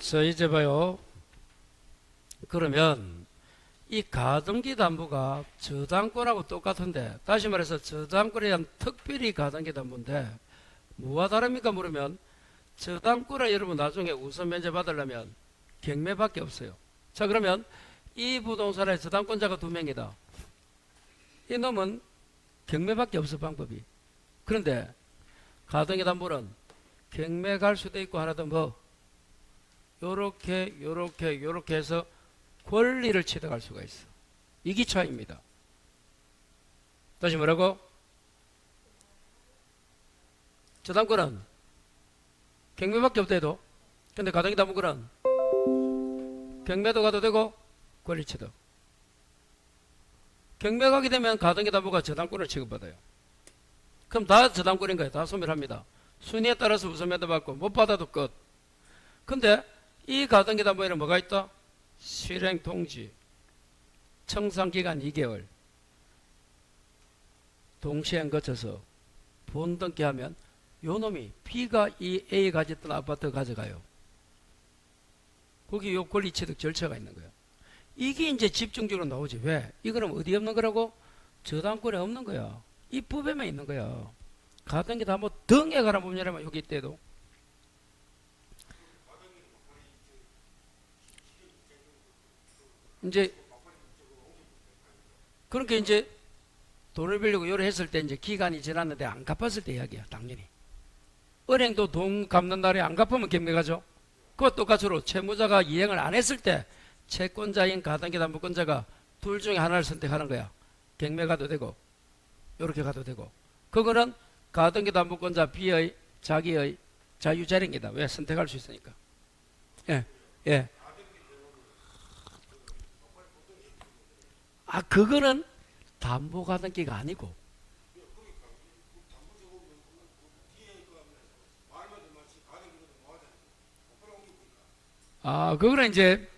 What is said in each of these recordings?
자, 이제 봐요. 그러면 이 가등기 담보가 저당권하고 똑같은데, 다시 말해서 저당권에 대한 특별히 가등기 담보인데 뭐와 다릅니까 물으면, 저당권을 여러분 나중에 우선 면제 받으려면 경매밖에 없어요. 자, 그러면 이 부동산의 저당권자가 2명이다. 이 놈은 경매밖에 없어, 방법이. 그런데 가등기 담보는 경매 갈 수도 있고 하나 더 뭐 요렇게 해서 권리를 취득할 수가 있어. 이게 차이입니다. 다시 뭐라고? 저당권은 경매밖에 없대도, 근데 가등기 담보권은 경매도 가도 되고 권리 취득. 경매 가게 되면 가등기 담보가 저당권을 취급받아요. 그럼 다 저당권인 거예요. 다 소멸합니다. 순위에 따라서 우선면도 받고 못 받아도 끝. 근데 이 가등기 담보에는 뭐가 있다? 실행 통지, 청산 기간 2개월, 동시행 거쳐서 본등기 하면 요 놈이 B가 이 A 가졌던 아파트 가져가요. 거기 요 권리 취득 절차가 있는 거예요. 이게 이제 집중적으로 나오지. 왜? 이거는 어디 없는 거라고? 저당권에 없는 거야. 이 법에만 있는 거야. 가등기 담보 등에 관한 법률에만 여기 있대도. 이제 그렇게 이제 돈을 빌리고 요래 했을 때 이제 기간이 지났는데 안 갚았을 때 이야기야. 당연히 은행도 돈 갚는 날에 안 갚으면 경매가죠. 그것 똑같으로 채무자가 이행을 안 했을 때 채권자인 가등기 담보권자가 둘 중에 하나를 선택하는 거야. 경매 가도 되고 요렇게 가도 되고. 그거는 가등기 담보권자 B의 자기의 자유자력이다. 왜? 선택할 수 있으니까. 예, 예. 아, 그거는 담보가등기가 아니고. 아, 그거는 이제,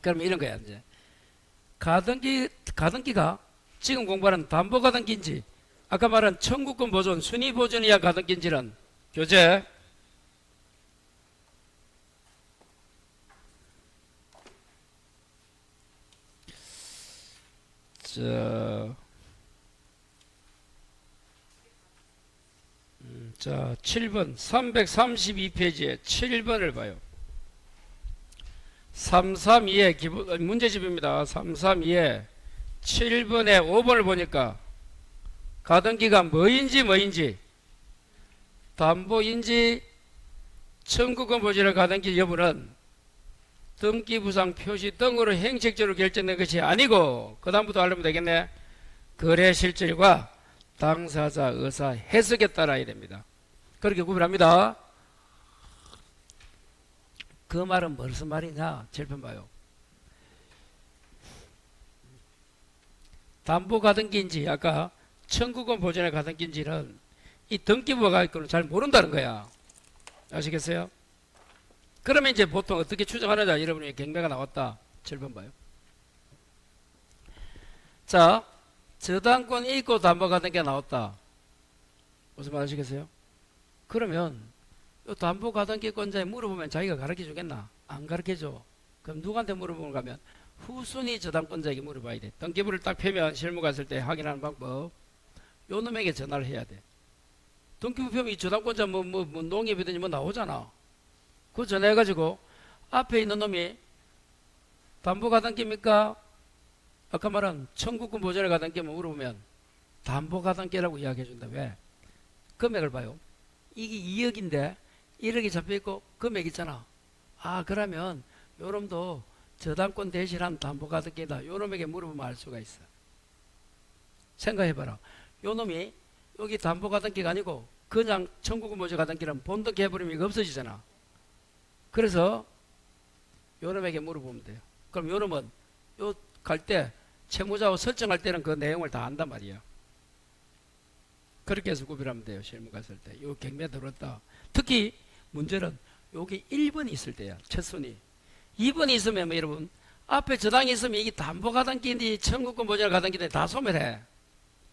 그러면 이런 거야, 이제. 가등기가 지금 공부하는 담보가등기인지, 아까 말한 청구권 보존, 순위 보존이야 가등기인지는 교재. 자, 7번, 332페이지에 7번을 봐요. 332의 기본, 문제집입니다. 332에 7번에 5번을 보니까 가등기가 뭐인지, 담보인지, 청구권 보존의 가등기 여부는 등기부상 표시 등으로 행책적으로 결정된 것이 아니고, 그 다음부터 알면 되겠네. 거래 실질과 당사자 의사 해석에 따라야 됩니다. 그렇게 구분합니다. 그 말은 무슨 말이냐? 7편 봐요. 담보 가등기인지 아까 청구권 보존의 가등기인지는 이 등기부가 있고는 잘 모른다는 거야. 아시겠어요? 그러면 이제 보통 어떻게 추정하느냐? 여러분이 경매가 나왔다. 7번 봐요. 자, 저당권 있고 담보 가등기가 나왔다. 무슨 말 아시겠어요? 그러면 이 담보 가등기권자에 물어보면 자기가 가르쳐 주겠나? 안 가르쳐 줘. 그럼 누구한테 물어보는 가면 후순위 저당권자에게 물어봐야 돼. 등기부를 딱 펴면 실무 갔을 때 확인하는 방법. 요 놈에게 전화를 해야 돼. 등기부 펴면 이 저당권자 뭐 농협이든지 뭐 나오잖아. 그거 전화해가지고 앞에 있는 놈이 담보 가등기입니까? 아까 말한 청구권 보존의 가등기만 물어보면 담보 가등기라고 이야기해준다. 왜? 금액을 봐요. 이게 2억인데 1억이 잡혀있고 금액 있잖아. 아, 그러면 요놈도 저당권 대신한 담보 가등기다. 요놈에게 물어보면 알 수가 있어. 생각해봐라. 요놈이 여기 담보 가등기가 아니고 그냥 청구권 보존 가등기라면 본등기 해버리면 이거 없어지잖아. 그래서 요놈에게 물어보면 돼요. 그럼 요놈은 요 갈 때 채무자와 설정할 때는 그 내용을 다 안단 말이야. 그렇게 해서 구별하면 돼요. 실무 갔을 때. 요 경매 들었다. 특히 문제는 여기 1번이 있을 때야. 첫 순위. 2번이 있으면 뭐 여러분 앞에 저당이 있으면 이게 담보 가등기인지 청구권 보존 가등기인지 다 소멸해.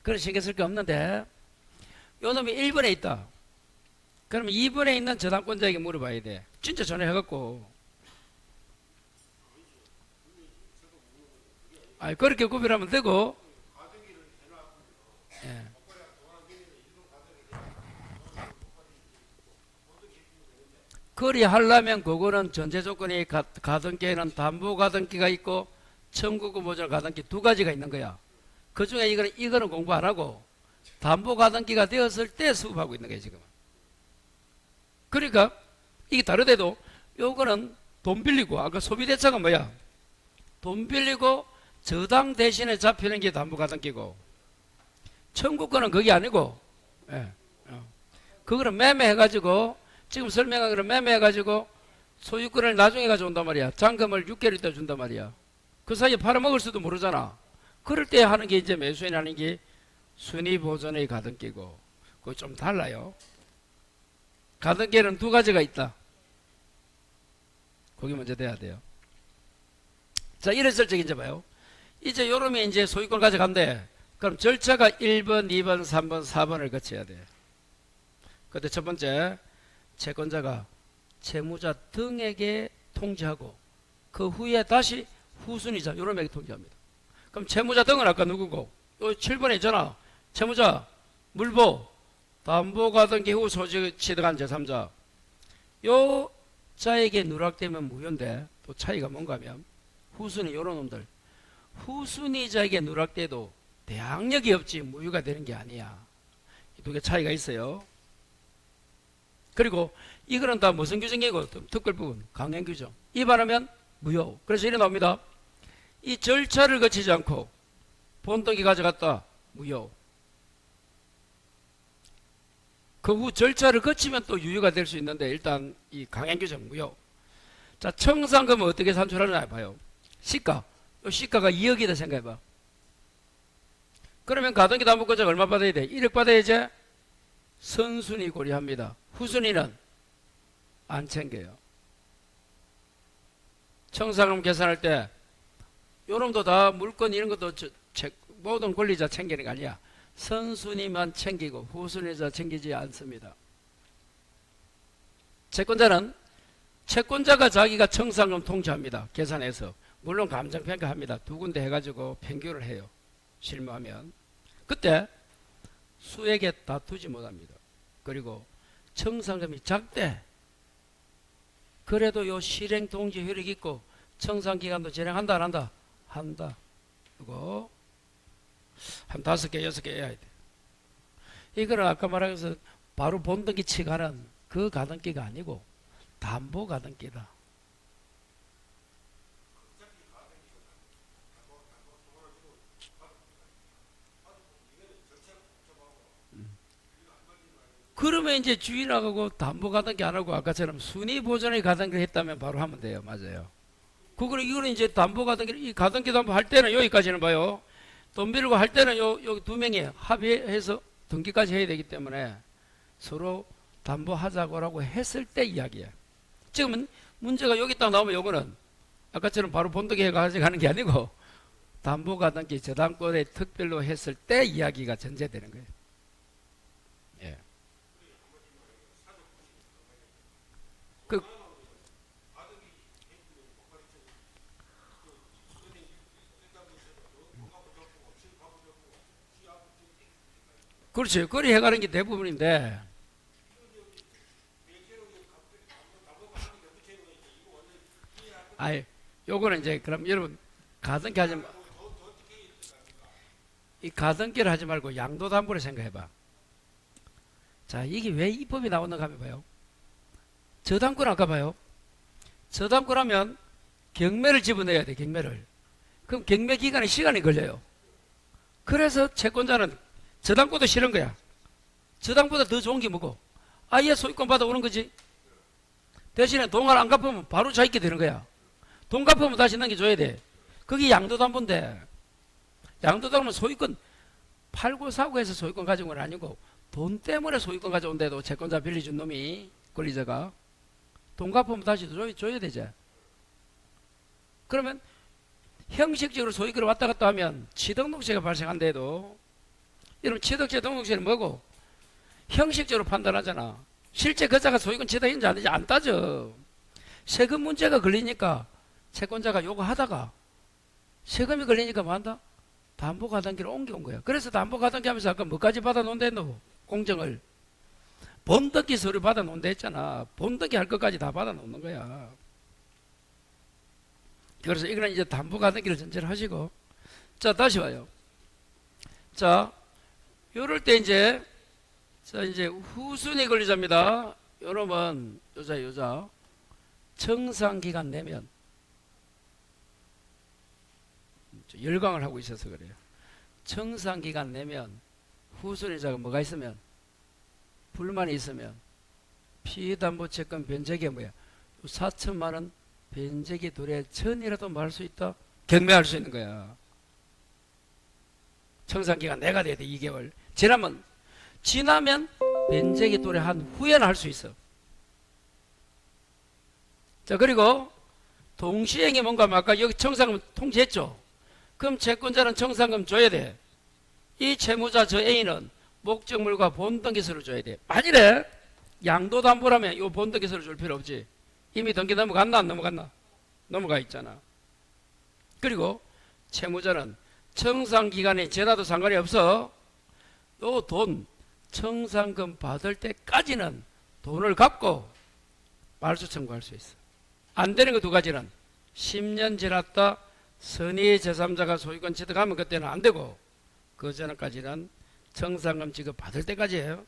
그런 신경 쓸 게 없는데 요 놈이 1번에 있다. 그러면 2번에 있는 저당권자에게 물어봐야 돼. 진짜 전화해갖고. 아니, 그렇게 구별하면 되고, 예. 그리 하려면 그거는 전제 조건이 가등기에는 담보 가등기가 있고 청구권 보존 가등기 두 가지가 있는 거야. 그 중에 이거는 공부 안 하고 담보 가등기가 되었을 때 수급하고 있는 거야, 지금. 그러니까 이게 다르대도 요거는 돈 빌리고, 아까 소비대차가 뭐야? 돈 빌리고 저당 대신에 잡히는 게 담보 가등기고, 청구권은 그게 아니고, 예, 그거는 매매해가지고, 지금 설명한 거는 매매해가지고 소유권을 나중에 가져온단 말이야. 잔금을 6개월 있다 준단 말이야. 그 사이에 팔아먹을 수도 모르잖아. 그럴 때 하는 게 이제 매수인하는 게 순위보존의 가등기고, 그거 좀 달라요. 가등기에는 두 가지가 있다. 거기 먼저 돼야 돼요. 자, 이랬을 적 이제 봐요. 이제 요놈이 이제 소유권 가져간대. 그럼 절차가 1번, 2번, 3번, 4번을 거쳐야 돼. 그때 첫 번째, 채권자가 채무자 등에게 통지하고 그 후에 다시 후순위자 요놈에게 통지합니다. 그럼 채무자 등은 아까 누구고? 요 7번에 있잖아. 채무자, 물보, 담보가등기 후 소지 취득한 제3자. 요 자에게 누락되면 무효인데 또 차이가 뭔가 하면 후순위 요런 놈들. 후순위자에게 누락돼도 대항력이 없지 무효가 되는 게 아니야. 이 두 개 차이가 있어요. 그리고 이거는 다 무슨 규정이고 특별 부분 강행 규정 위반하면 무효. 그래서 이래 나옵니다. 이 절차를 거치지 않고 본등기 가져갔다 무효. 그 후 절차를 거치면 또 유효가 될 수 있는데 일단 이 강행 규정 무효. 자, 청산금은 어떻게 산출하느냐 봐요. 시가. 요 시가가 2억이다 생각해봐. 그러면 가등기 담보권자가 얼마 받아야 돼? 1억 받아야지. 선순위 고려합니다. 후순위는 안 챙겨요. 청산금 계산할 때 요놈도 다 물건 이런 것도 모든 권리자 챙기는 거 아니야. 선순위만 챙기고 후순위자 챙기지 않습니다. 채권자는 채권자가 자기가 청산금 통지합니다. 계산해서. 물론 감정평가합니다. 두 군데 해가지고 평균을 해요. 실무하면. 그때 수액에 다투지 못합니다. 그리고 청산금이 작대. 그래도 요 실행 통지 효력이 있고 청산기간도 진행한다 안 한다? 한다. 그리고 한 5개 6개 해야 돼. 이거는 아까 말해서 바로 본등기 치가는 그 가등기가 아니고 담보 가등기다. 그러면 이제 주인하고 담보 가등기 안 하고 아까처럼 순위 보존의 가등기를 했다면 바로 하면 돼요. 맞아요. 이거는 이제 담보 가등기, 이 가등기 담보 할 때는 여기까지는 봐요. 돈 빌고 할 때는 여기 두 명이 합의해서 등기까지 해야 되기 때문에 서로 담보하자고라고 했을 때 이야기야. 지금은 문제가 여기 딱 나오면 요거는 아까처럼 바로 본등기해 가져가는 게 아니고 담보 가등기 저당권에 특별로 했을 때 이야기가 전제되는 거예요. 예. 그렇죠. 거리 해가는 게 대부분인데, 요거는 이제, 그럼 여러분, 가등기 하지, 이 가등기를 하지 말고 양도담보를 생각해봐. 자, 이게 왜 이 법이 나오는가 하면 봐요. 저당권 아까 봐요. 저당권 하면 경매를 집어넣어야 돼, 경매를. 그럼 경매 기간에 시간이 걸려요. 그래서 채권자는 저당권도 싫은 거야. 저당보다 더 좋은 게 뭐고? 아예 소유권 받아오는 거지. 대신에 돈을 안 갚으면 바로 자기게 되는 거야. 돈 갚으면 다시 넘겨줘야 돼. 그게 양도담보인데, 양도담보는 소유권 팔고 사고 해서 소유권 가져온 건 아니고 돈 때문에 소유권 가져온데도 채권자 빌려준 놈이 권리자가 돈 갚으면 다시 줘야 되지. 그러면 형식적으로 소유권을 왔다 갔다 하면 취득농세가 발생한데도, 이런 취득세 등록세는 뭐고? 형식적으로 판단하잖아. 실제 그 자가 소유권 취득했는지 안 따져. 세금 문제가 걸리니까 채권자가 요구하다가 세금이 걸리니까 뭐 한다? 담보가당기를 옮겨온 거야. 그래서 담보가당기 하면서 아까 뭐까지 받아놓은다 했노? 공정을. 본登기 서류 받아놓은다 했잖아. 본登기 할 것까지 다 받아놓는 거야. 그래서 이거는 이제 담보가당기를 전제를 하시고. 자, 다시 와요. 자, 요럴 때 이제, 자, 이제 후순위 권리자입니다. 요놈은 여자. 청산기간 내면. 열광을 하고 있어서 그래요. 청산기간 내면 후순위자가 뭐가 있으면, 불만이 있으면 피담보채권 변제기에 뭐야? 4천만 원 변제기 도래 전이라도 뭐 할 수 있다? 경매할 수 있는 거야. 청산기간 내가 돼야 돼. 2개월 지나면 변제기 도래한 후에는 할 수 있어. 자, 그리고 동시행이 뭔가 아까 여기 청산금 통지했죠. 그럼 채권자는 청산금 줘야 돼. 이 채무자 저 A는 목적물과 본등기서를 줘야 돼. 만일에 양도담보라면 이 본등기서를 줄 필요 없지. 이미 등기 넘어갔나 안 넘어갔나? 넘어가 있잖아. 그리고 채무자는 청산기간이 지나도 상관이 없어. 요 돈 청산금 받을 때까지는 돈을 갚고 말소 청구할 수 있어. 안 되는 거 두 가지는 10년 지났다 선의 제3자가 소유권 취득하면 그때는 안 되고, 그 전까지는 청산금 지급 받을 때까지예요.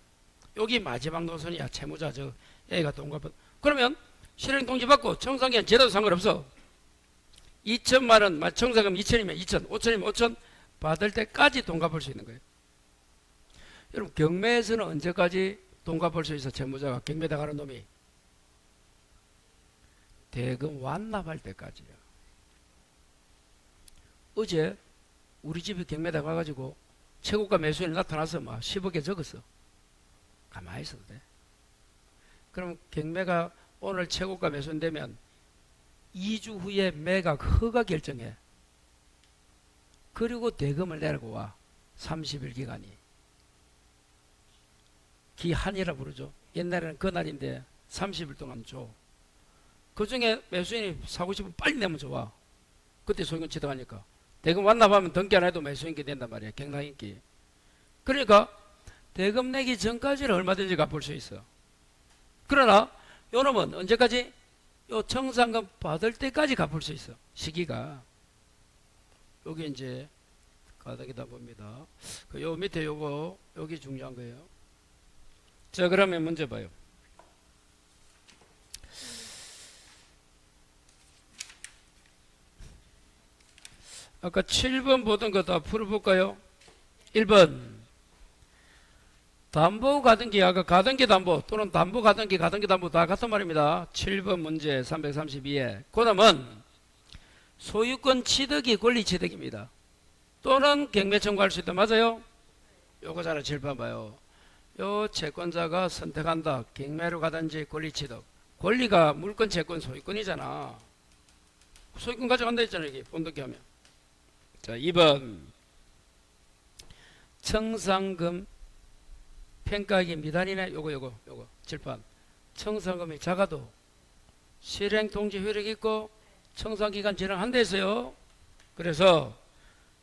여기 마지막 노선이야. 채무자 저 A가 돈 갚아. 그러면 실행 통지 받고 청산기간 지나도 상관없어. 2천만 원 청산금 2천이면 2천, 5천이면 5천 받을 때까지 돈 갚을 수 있는 거예요. 여러분, 경매에서는 언제까지 돈 갚을 수 있어? 채무자가 경매 당하는 놈이 대금 완납할 때까지요. 어제 우리 집에 경매 당해가지고 최고가 매수인이 나타나서 막 10억에 적었어. 가만히 있어도 돼. 그럼 경매가 오늘 최고가 매수되면 2주 후에 매각 허가 결정해. 그리고 대금을 내고 와. 30일 기간이. 기한이라 부르죠. 옛날에는 그날인데 30일 동안 줘. 그 중에 매수인이 사고 싶으면 빨리 내면 좋아. 그때 소유권 취득하니까. 대금 완납하면 등기 안 해도 매수인기 된단 말이야. 경락인기. 그러니까 대금 내기 전까지는 얼마든지 갚을 수 있어. 그러나 요놈은 언제까지? 요 청산금 받을 때까지 갚을 수 있어. 시기가. 여기 이제 가닥이다 봅니다. 요 밑에 요거 여기 중요한 거예요. 자, 그러면 문제 봐요. 아까 7번 보던 거 다 풀어볼까요? 1번 담보 가등기, 아까 가등기 담보 또는 담보 가등기 담보 다 같은 말입니다. 7번 문제 332에 그 다음은 소유권 취득이 권리 취득입니다. 또는 경매 청구할 수 있다. 맞아요? 요거잖아. 7번 봐요. 요 채권자가 선택한다. 경매로 가든지 권리 취득. 권리가 물권, 채권, 소유권이잖아. 소유권 가져간다 했잖아. 여기 본등기 하면. 자, 2번 청산금 평가액이 미달이네. 요거 칠판. 청산금이 작아도 실행통지 효력이 있고 청산기간 지나한다 했어요. 그래서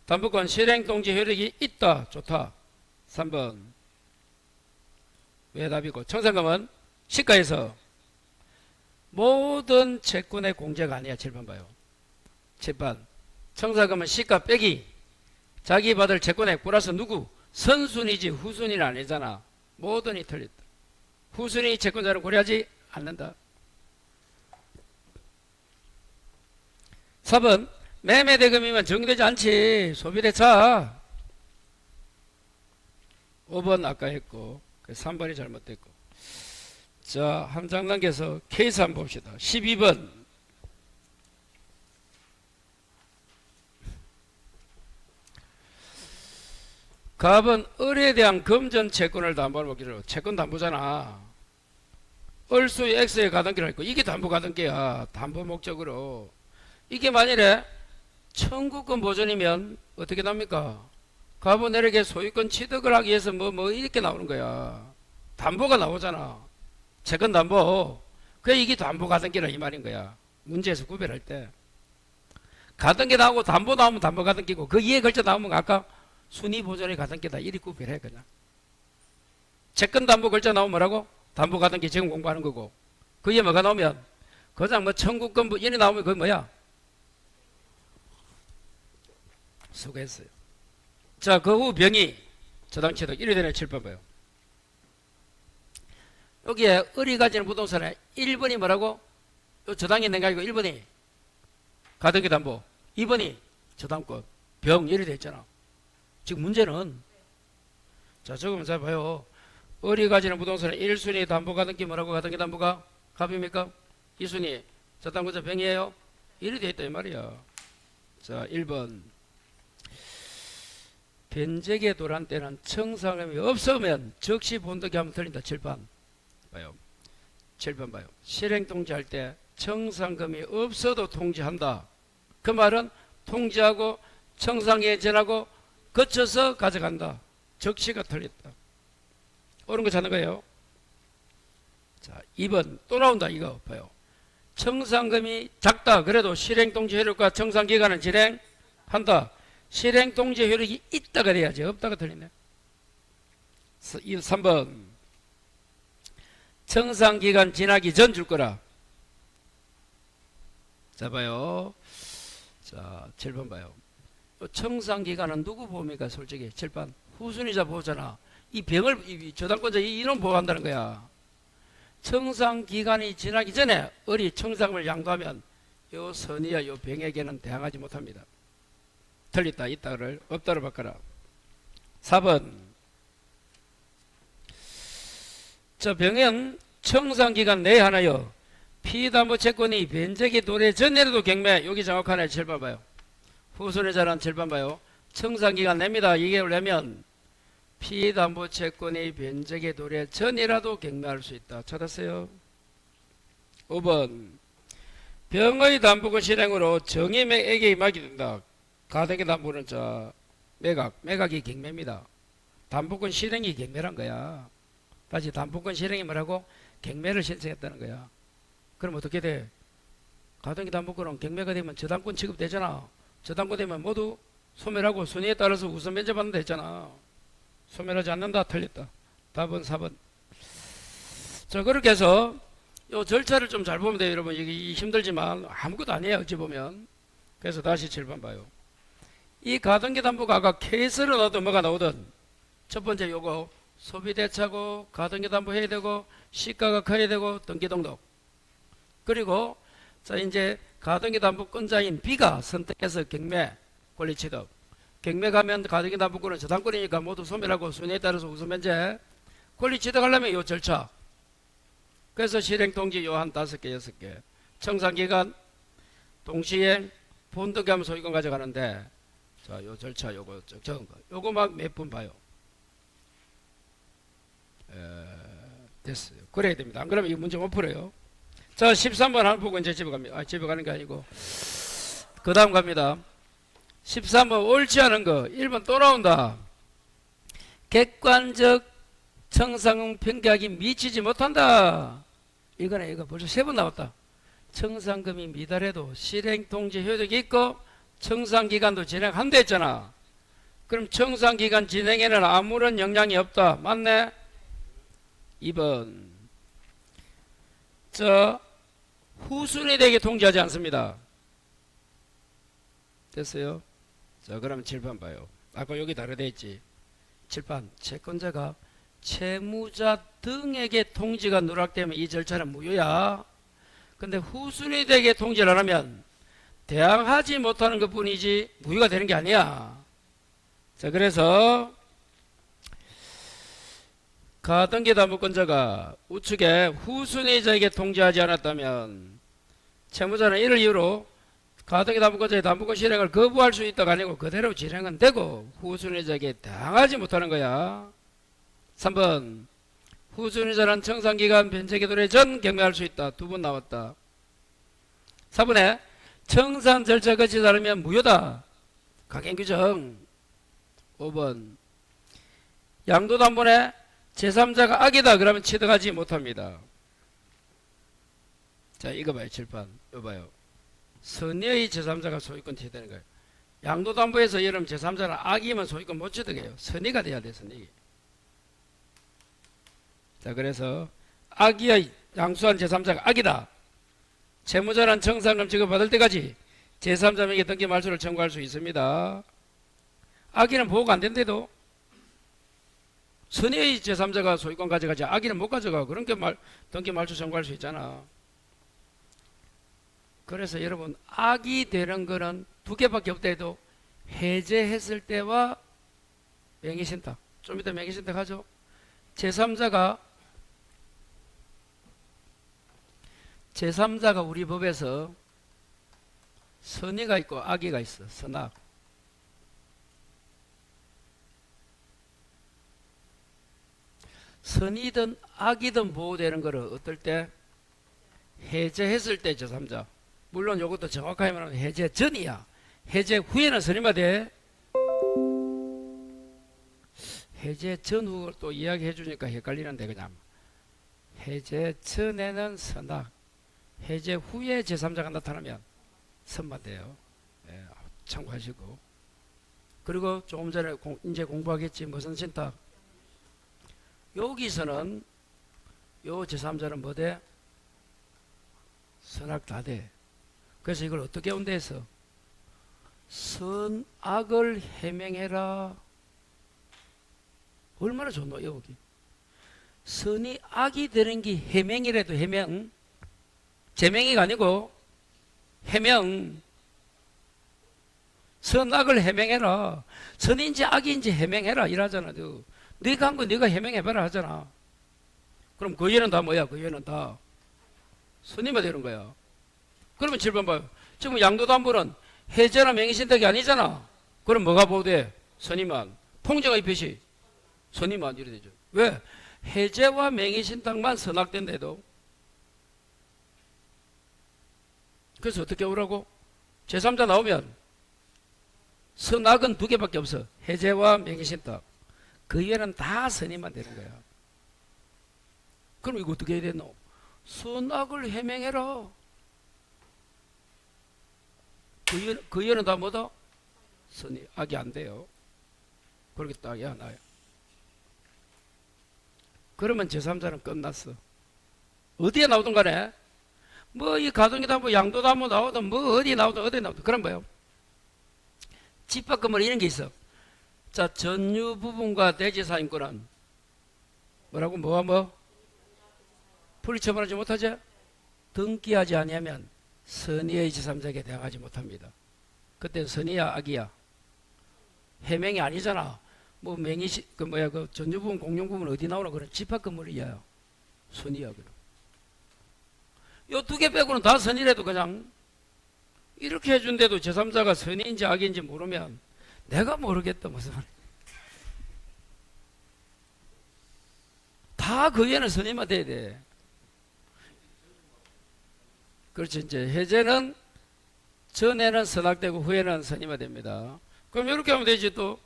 담보권 실행통지 효력이 있다. 좋다. 3번 왜 답이고, 청산금은 시가에서 모든 채권의 공제가 아니야. 7번 봐요. 7번 청산금은 시가 빼기 자기 받을 채권액 플러스 누구? 선순위지 후순위는 아니잖아. 모든이 틀렸다. 후순위 채권자는 고려하지 않는다. 4번 매매대금이면 정리되지 않지. 소비대차. 5번 아까 했고 3번이 잘못됐고. 자, 한 장 남겨서 케이스 한번 봅시다. 12번 갑은 을에 대한 금전 채권을 담보로 보기로. 채권 담보잖아. 을수의 X에 가등기를 했고 이게 담보 가등기야. 담보 목적으로. 이게 만일에 청구권 보존이면 어떻게 납니까? 갑은 을에게 소유권 취득을 하기 위해서 뭐 이렇게 나오는 거야. 담보가 나오잖아. 채권 담보. 그 이게 담보 가등기라 이 말인 거야. 문제에서 구별할 때. 가등기 나오고 담보 나오면 담보 가등기고 그 이해 걸쳐 나오면 아까 순위 보존의 가등기다. 이리 구별해 그냥. 채권 담보 걸쳐 나오면 뭐라고? 담보 가등기 지금 공부하는 거고. 그 이에 뭐가 나오면 거장 뭐 청구권부 이리 나오면 그게 뭐야? 수고했어요. 자, 그 후 병이 저당취득 1위 되는 7번 봐요. 여기에 을이 가지는 부동산에 1번이 뭐라고? 요 저당이 있는 게 아니고 1번이 가등기 담보, 2번이 저당권, 병 이리 돼 있잖아. 지금 문제는 자, 조금 잘 봐요. 을이 가지는 부동산에 1순위 담보 가등기 뭐라고? 가등기 담보가 갑입니까? 2순위 저당권자 병이에요? 이리 돼 있다 이 말이야. 자, 1번 변제계 도란 때는 청산금이 없으면 즉시 본득이 하면 틀린다. 7번 봐요. 7번 봐요. 실행 통지할 때 청산금이 없어도 통지한다. 그 말은 통지하고 청산계에 전하고 거쳐서 가져간다. 적시가 틀렸다. 옳은 거 찾는 거예요. 자, 2번 또 나온다. 이거 봐요. 청산금이 작다. 그래도 실행통지 효력과 청산기간은 진행한다. 실행통지 효력이 있다가 돼야지. 없다가 틀리네. 3번 청산기간 지나기 전 줄 거라. 자, 봐요. 자, 7번 봐요. 청산기간은 누구 보험입니까? 솔직히 7번 후순위자 보호잖아. 이 병을 이 저당권자 이놈 보호한다는 거야. 청산기간이 지나기 전에 을이 청산금을 양도하면 요 선의와 요 병에게는 대항하지 못합니다. 틀렸다 있다를 없다로 바꿔라. 4번 저 병은 청산기간 내에 하나요 피담보 채권이 변제기 도래 전에라도 경매. 여기 정확하네. 7번 봐요. 후순위자란 7번 봐요. 청산기간 냅니다. 이게 올려면 피담보 채권이 변제기 도래 전이라도 경매할 수 있다. 찾았어요? 5번 병의 담보권 실행으로 정의매액에 임하게 된다. 가등기 담보는 저 매각이 경매입니다. 담보권 실행이 경매란 거야. 다시 담보권 실행이 뭐라고? 경매를 신청했다는 거야. 그럼 어떻게 돼? 가등기 담보권은 경매가 되면 저당권 취급되잖아. 저당권 되면 모두 소멸하고 순위에 따라서 우선 면제받는다 했잖아. 소멸하지 않는다. 틀렸다. 답은 4번. 자, 그렇게 해서 요 절차를 좀 잘 보면 돼요. 여러분 이게 힘들지만 아무것도 아니에요. 어찌 보면. 그래서 다시 7번 봐요. 이 가등기 담보가 아까 케이스로 넣어도 뭐가 나오든 첫 번째 요거 소비대차고 가등기 담보 해야 되고 시가가 커야 되고 등기등록. 그리고 자 이제 가등기 담보권자인 B가 선택해서 경매 권리 취득. 경매 가면 가등기 담보권은 저당권이니까 모두 소멸하고 순위에 따라서 우선 면제. 권리 취득하려면 요 절차. 그래서 실행통지 요 한 5개 6개. 청산기간 동시에 본득이하면 소유권 가져가는데 자 요 절차 요거 적은 거. 요거 막 몇 분 봐요. 됐어요. 그래야 됩니다. 안 그러면 이 문제 못 풀어요. 자 13번 하나 보고 이제 집에 갑니다. 집에 가는 게 아니고 그 다음 갑니다. 13번 옳지 않은 거 1번 또 나온다. 객관적 청산금 평가하기 미치지 못한다. 이거네. 이거 벌써 3번 나왔다. 청산금이 미달해도 실행통지 효력이 있고 청산기간도 진행한다 했잖아. 그럼 청산기간 진행에는 아무런 영향이 없다. 맞네? 2번 저 후순위 되게 통지하지 않습니다. 됐어요? 자 그러면 7번 봐요. 아까 여기 다르게 했지. 7번 채권자가 채무자 등에게 통지가 누락되면 이 절차는 무효야. 근데 후순위 되게 통지를 안 하면 대항하지 못하는 것 뿐이지 무효가 되는 게 아니야. 자 그래서 가등기 담보권자가 우측에 후순위자에게 통지하지 않았다면 채무자는 이를 이유로 가등기 담보권자의 담보권 실행을 거부할 수 있다가 아니고 그대로 진행은 되고 후순위자에게 대항하지 못하는 거야. 3번 후순위자는 청산기간 변제기 도래 전 경매할 수 있다. 2번 나왔다. 4번에 청산 절차 거치지 않으면 무효다. 강행규정. 5번 양도담보에 제3자가 악이다. 그러면 취득하지 못합니다. 자, 이거 봐요. 칠판. 이거 봐요. 선의의 제3자가 소유권 취득되는 거예요. 양도담보에서 여러분 제3자는 악이면 소유권 못 취득해요. 선의가 돼야 돼, 선의. 자, 그래서 악의의 양수한 제3자가 악이다. 채무자란 정상금 지급받을 때까지 제3자에게 등기 말소를 청구할 수 있습니다. 악의는 보호가 안 된대도 선의의 제3자가 소유권 가져가지 악의는 못 가져가. 그러니까 등기 말소 청구할 수 있잖아. 그래서 여러분 악이 되는 거는 두 개밖에 없다 해도 해제했을 때와 명의신탁. 좀 이따 명의신탁 하죠. 제3자가 우리 법에서 선의가 있고 악의가 있어. 선악. 선이든 악이든 보호되는 거를 어떨 때? 해제했을 때 제3자. 물론 이것도 정확하게 말하면 해제 전이야. 해제 후에는 선의가 돼. 해제 전후 또 이야기해 주니까 헷갈리는데 그냥 해제 전에는 선악, 해제 후에 제3자가 나타나면 선만 돼요. 예, 참고하시고. 그리고 조금 전에 이제 공부하겠지. 무슨 신탁? 여기서는 요 제3자는 뭐 돼? 선악 다 돼. 그래서 이걸 어떻게 온대해서 선악을 해명해라. 얼마나 좋노 여기. 선이 악이 되는 게 해명이라도 해명. 제명이가 아니고 해명. 선악을 해명해라. 선인지 악인지 해명해라 이러잖아. 네가 한 거 네가 해명해봐라 하잖아. 그럼 그 얘는 다 뭐야? 그 얘는 다 선의만 되는 거야. 그러면 7번 봐요. 지금 양도담보는 해제나 명의신탁이 아니잖아. 그럼 뭐가 보호돼? 선의만. 통제가 입히시 선의만 이래 되죠. 왜? 해제와 명의신탁만 선악된대도. 그래서 어떻게 오라고? 제3자 나오면 선악은 두 개밖에 없어. 해제와 명의신탁. 그 이외에는 다 선의만 되는 거야. 그럼 이거 어떻게 해야 되노? 선악을 해명해라. 그 이외에는 다 뭐다? 선의. 악이 안 돼요. 그렇게 딱 해야 나요. 그러면 제3자는 끝났어. 어디에 나오든 간에 뭐 이 가동이담보 양도담보 나오든 뭐 어디에 나오든 그런 거예요. 집합금을 이런 게 있어. 자, 전유 부분과 대지사임권은 뭐라고 뭐 분리처분하지 못하죠. 등기하지 아니하면 선의의 제3자에게 대항하지 못합니다. 그때는 선의야 악이야? 해명이 아니잖아. 뭐 맹의시 그 전유 부분 공용 부분 어디 나오나 그런 집합금을이야. 선의야 그럼. 요 두 개 빼고는 다 선의라도 그냥 이렇게 해준데도 제3자가 선의인지 악인지 모르면 내가 모르겠다 무슨 말이야. 다 그 위에는 선의만 돼야 돼. 그렇지. 이제 해제는 전에는 선악되고 후에는 선의만 됩니다. 그럼 이렇게 하면 되지. 또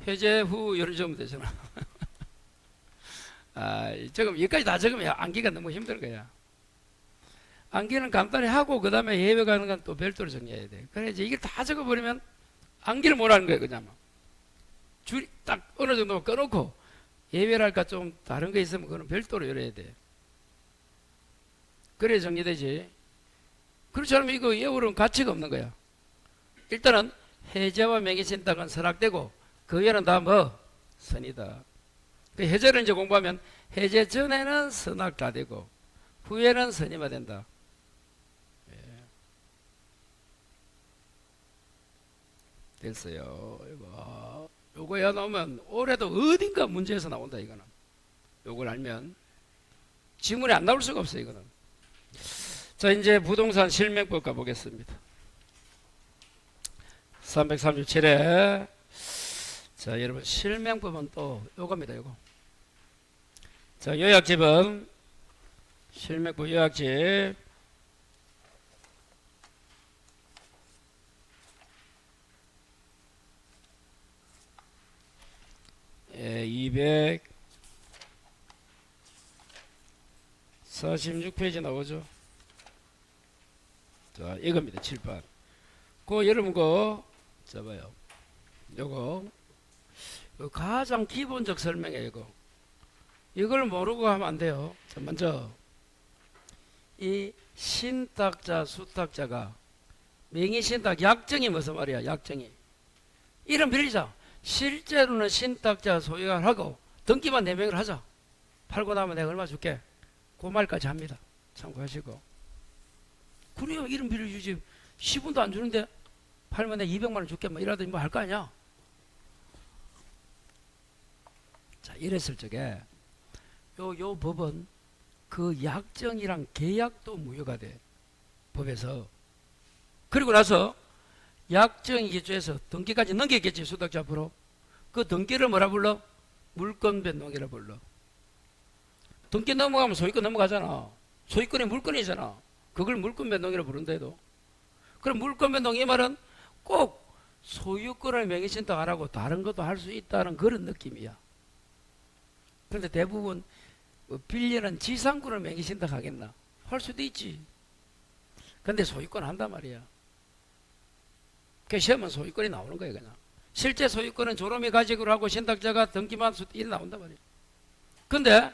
해제 후 이렇게 적으면 되잖아. 여기까지 다 적으면 암기가 너무 힘들 거야. 암기는 간단히 하고 그 다음에 예외 가는 건 또 별도로 정리해야 돼. 그래 이제 이게 다 적어버리면 암기를 못하는 거예요. 그냥 줄이 딱 어느 정도 꺼놓고 예외랄까 좀 다른 거 있으면 그건 별도로 열어야 돼. 그래 정리되지. 그렇지 않으면 이거 예우는 가치가 없는 거야. 일단은 해제와 명의신탁은 선악되고 그 외에는 다 뭐? 선이다. 그 해제를 이제 공부하면 해제 전에는 선악 다 되고 후에는 선의만 된다. 됐어요. 요거야 나오면 올해도 어딘가 문제에서 나온다 이거는. 요걸 알면 지문에 안 나올 수가 없어요 이거는. 자 이제 부동산 실명법 가보겠습니다. 337회. 자 여러분 실명법은 또 요겁니다 요거. 자 요약집은 실명법 요약집 246페이지 나오죠. 자, 이겁니다. 7번. 그 여러분 거 잡아요. 요거 가장 기본적 설명이에요. 이걸 모르고 하면 안 돼요. 자, 먼저 이 신탁자 수탁자가 명의신탁 약정이 무슨 말이야? 약정이 이름 빌리자. 실제로는 신탁자 소유를 하고 등기만 4명을 하자. 팔고 나면 내가 얼마 줄게. 그 말까지 합니다. 참고하시고. 그래요. 이름 빌려주지. 10원도 안 주는데 팔면 내가 200만 원 줄게. 뭐 이라든지 뭐 할 거 아니야. 자, 이랬을 적에 요 법은 그 약정이랑 계약도 무효가 돼. 법에서. 그리고 나서 약정이 기초해서 등기까지 넘겼겠지. 수탁자 앞으로. 그 등기를 뭐라 불러? 물권 변동이라 불러. 등기 넘어가면 소유권 넘어가잖아. 소유권이 물권이잖아. 그걸 물권 변동이라 부른대도. 그럼 물권 변동 이 말은 꼭 소유권을 명의신탁 안 하고 다른 것도 할 수 있다는 그런 느낌이야. 그런데 대부분 빌리는 지상권을 명의신탁 하겠나? 할 수도 있지. 근데 소유권 한단 말이야. 그 시험은 소유권이 나오는 거야 그냥. 실제 소유권은 조람이 가지고 하고 신탁자가 등기만 일이 나온단 말이야. 근데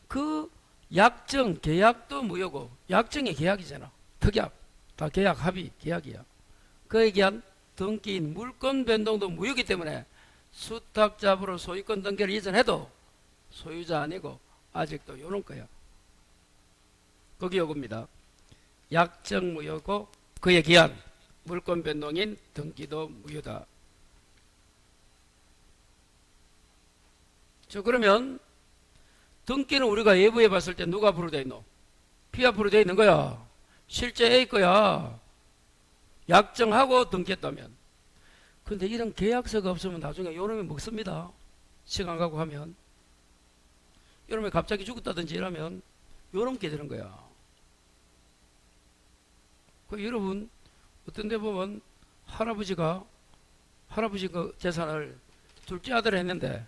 그 약정, 계약도 무효고 약정이 계약이잖아. 특약, 다 계약, 합의, 계약이야. 그에 대한 등기인 물권 변동도 무효이기 때문에 수탁자 앞으로 소유권 등기를 이전해도 소유자 아니고 아직도 요런 거야. 거기 요겁니다. 약정 무효고 그에 기한 물권 변동인 등기도 무효다. 저 그러면 등기는 우리가 외부에 봤을 때 누가 앞으로 돼 있노? P 앞으로 돼 있는 거야. 실제 A 거야. 약정하고 등기했다면. 근데 이런 계약서가 없으면 나중에 요놈이 먹습니다. 시간 가고 하면. 요놈이 갑자기 죽었다든지 이러면 요놈 게 되는 거야. 그 여러분 어떤 데 보면 할아버지가 그 재산을 둘째 아들 했는데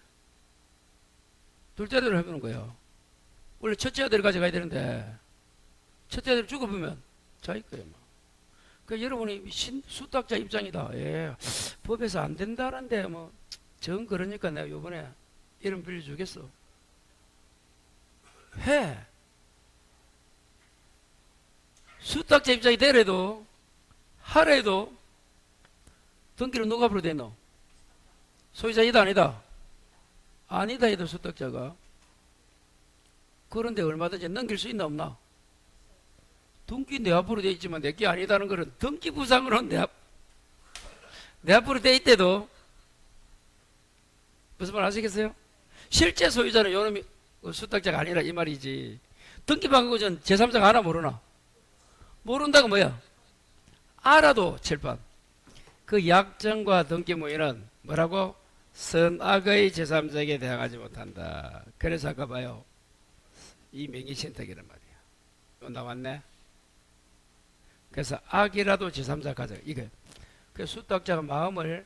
둘째 아들을 해보는 거예요. 원래 첫째 아들을 가져가야 되는데 첫째 아들이 죽어보면 자기 거예요. 그 여러분이 수탁자 입장이다. 예, 법에서 안 된다는데 뭐 정 그러니까 내가 요번에 이름 빌려주겠어. 해. 수탁자 입장이 되래도 하래도 등기를 누가 앞으로 대노? 소유자이다 아니다? 아니다 해도 수탁자가. 그런데 얼마든지 넘길 수 있나 없나? 등기 내 앞으로 돼 있지만 내게 아니다는 것은 등기 부상으로는 내 앞으로 돼 있대도 무슨 말 아시겠어요? 실제 소유자는 요놈이 수탁자가 아니라 이 말이지. 등기 방법은 전 제3자가 알아 모르나? 모른다고 뭐야? 알아도 칠판. 그 약정과 등기 무효는 뭐라고? 선악의 제3자에게 대항하지 못한다. 그래서 아까 봐요. 이 명의신탁이란 말이야. 또 나왔네. 그래서 악이라도 제3자 가져. 이게. 그 수탁자가 마음을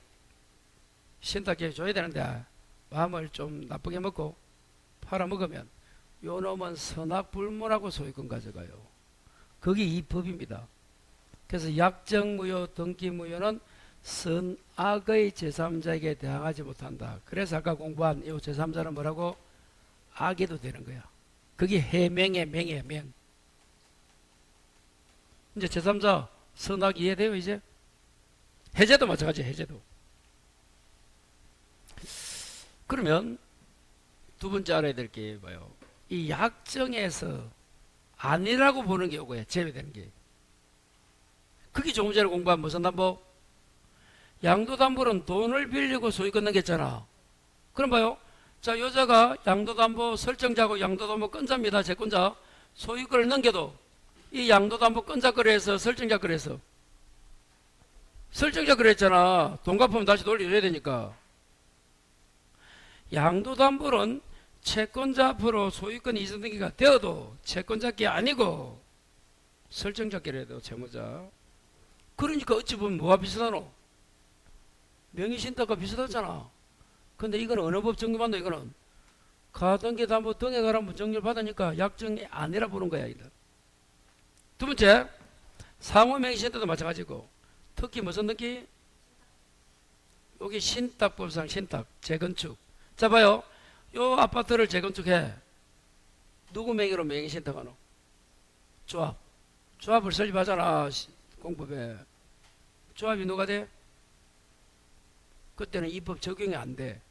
신탁에 줘야 되는데 마음을 좀 나쁘게 먹고 팔아먹으면 요 놈은 선악불문하고 소유권 가져가요. 그게 이 법입니다. 그래서 약정무효, 등기무효는 선악의 제3자에게 대항하지 못한다. 그래서 아까 공부한 이 제3자는 뭐라고? 악에도 되는 거야. 그게 해명의 명의 명. 이제 제3자 선악 이해돼요 이제? 해제도 마찬가지 해제도. 그러면 두 번째 알아야 될 게 뭐예요? 이 약정에서 아니라고 보는 게 요거야. 제외되는 게. 그게 조금 전에 공부한 무슨 담보? 양도담보는 돈을 빌리고 소유권 넘겼잖아. 그럼 봐요. 자, 여자가 양도담보 설정자고 양도담보 건자입니다. 채권자. 소유권을 넘겨도 이 양도담보 건자 거래에서 설정자 거래에서 설정자 거래했잖아. 돈 갚으면 다시 돌려줘야 되니까. 양도담보는 채권자 앞으로 소유권 이전 등기가 되어도 채권자께 아니고 설정자께라도 채무자. 그러니까 어찌 보면 뭐가 비슷하노? 명의신탁과 비슷하잖아. 근데 이건 어느 법 정리받노? 이거는 가등기 담보 등에 관한 정리를 받으니까 약정이 아니라 보는 거야. 이거. 두 번째, 상호 명의신탁도 마찬가지고 특히 무슨 특기? 여기 신탁법상 신탁 재건축. 자 봐요. 요 아파트를 재건축해. 누구 명의로 명의신탁하노? 조합. 조합을 설립하잖아. 공법에. 조합이 누가 돼? 그때는 이 법 적용이 안 돼.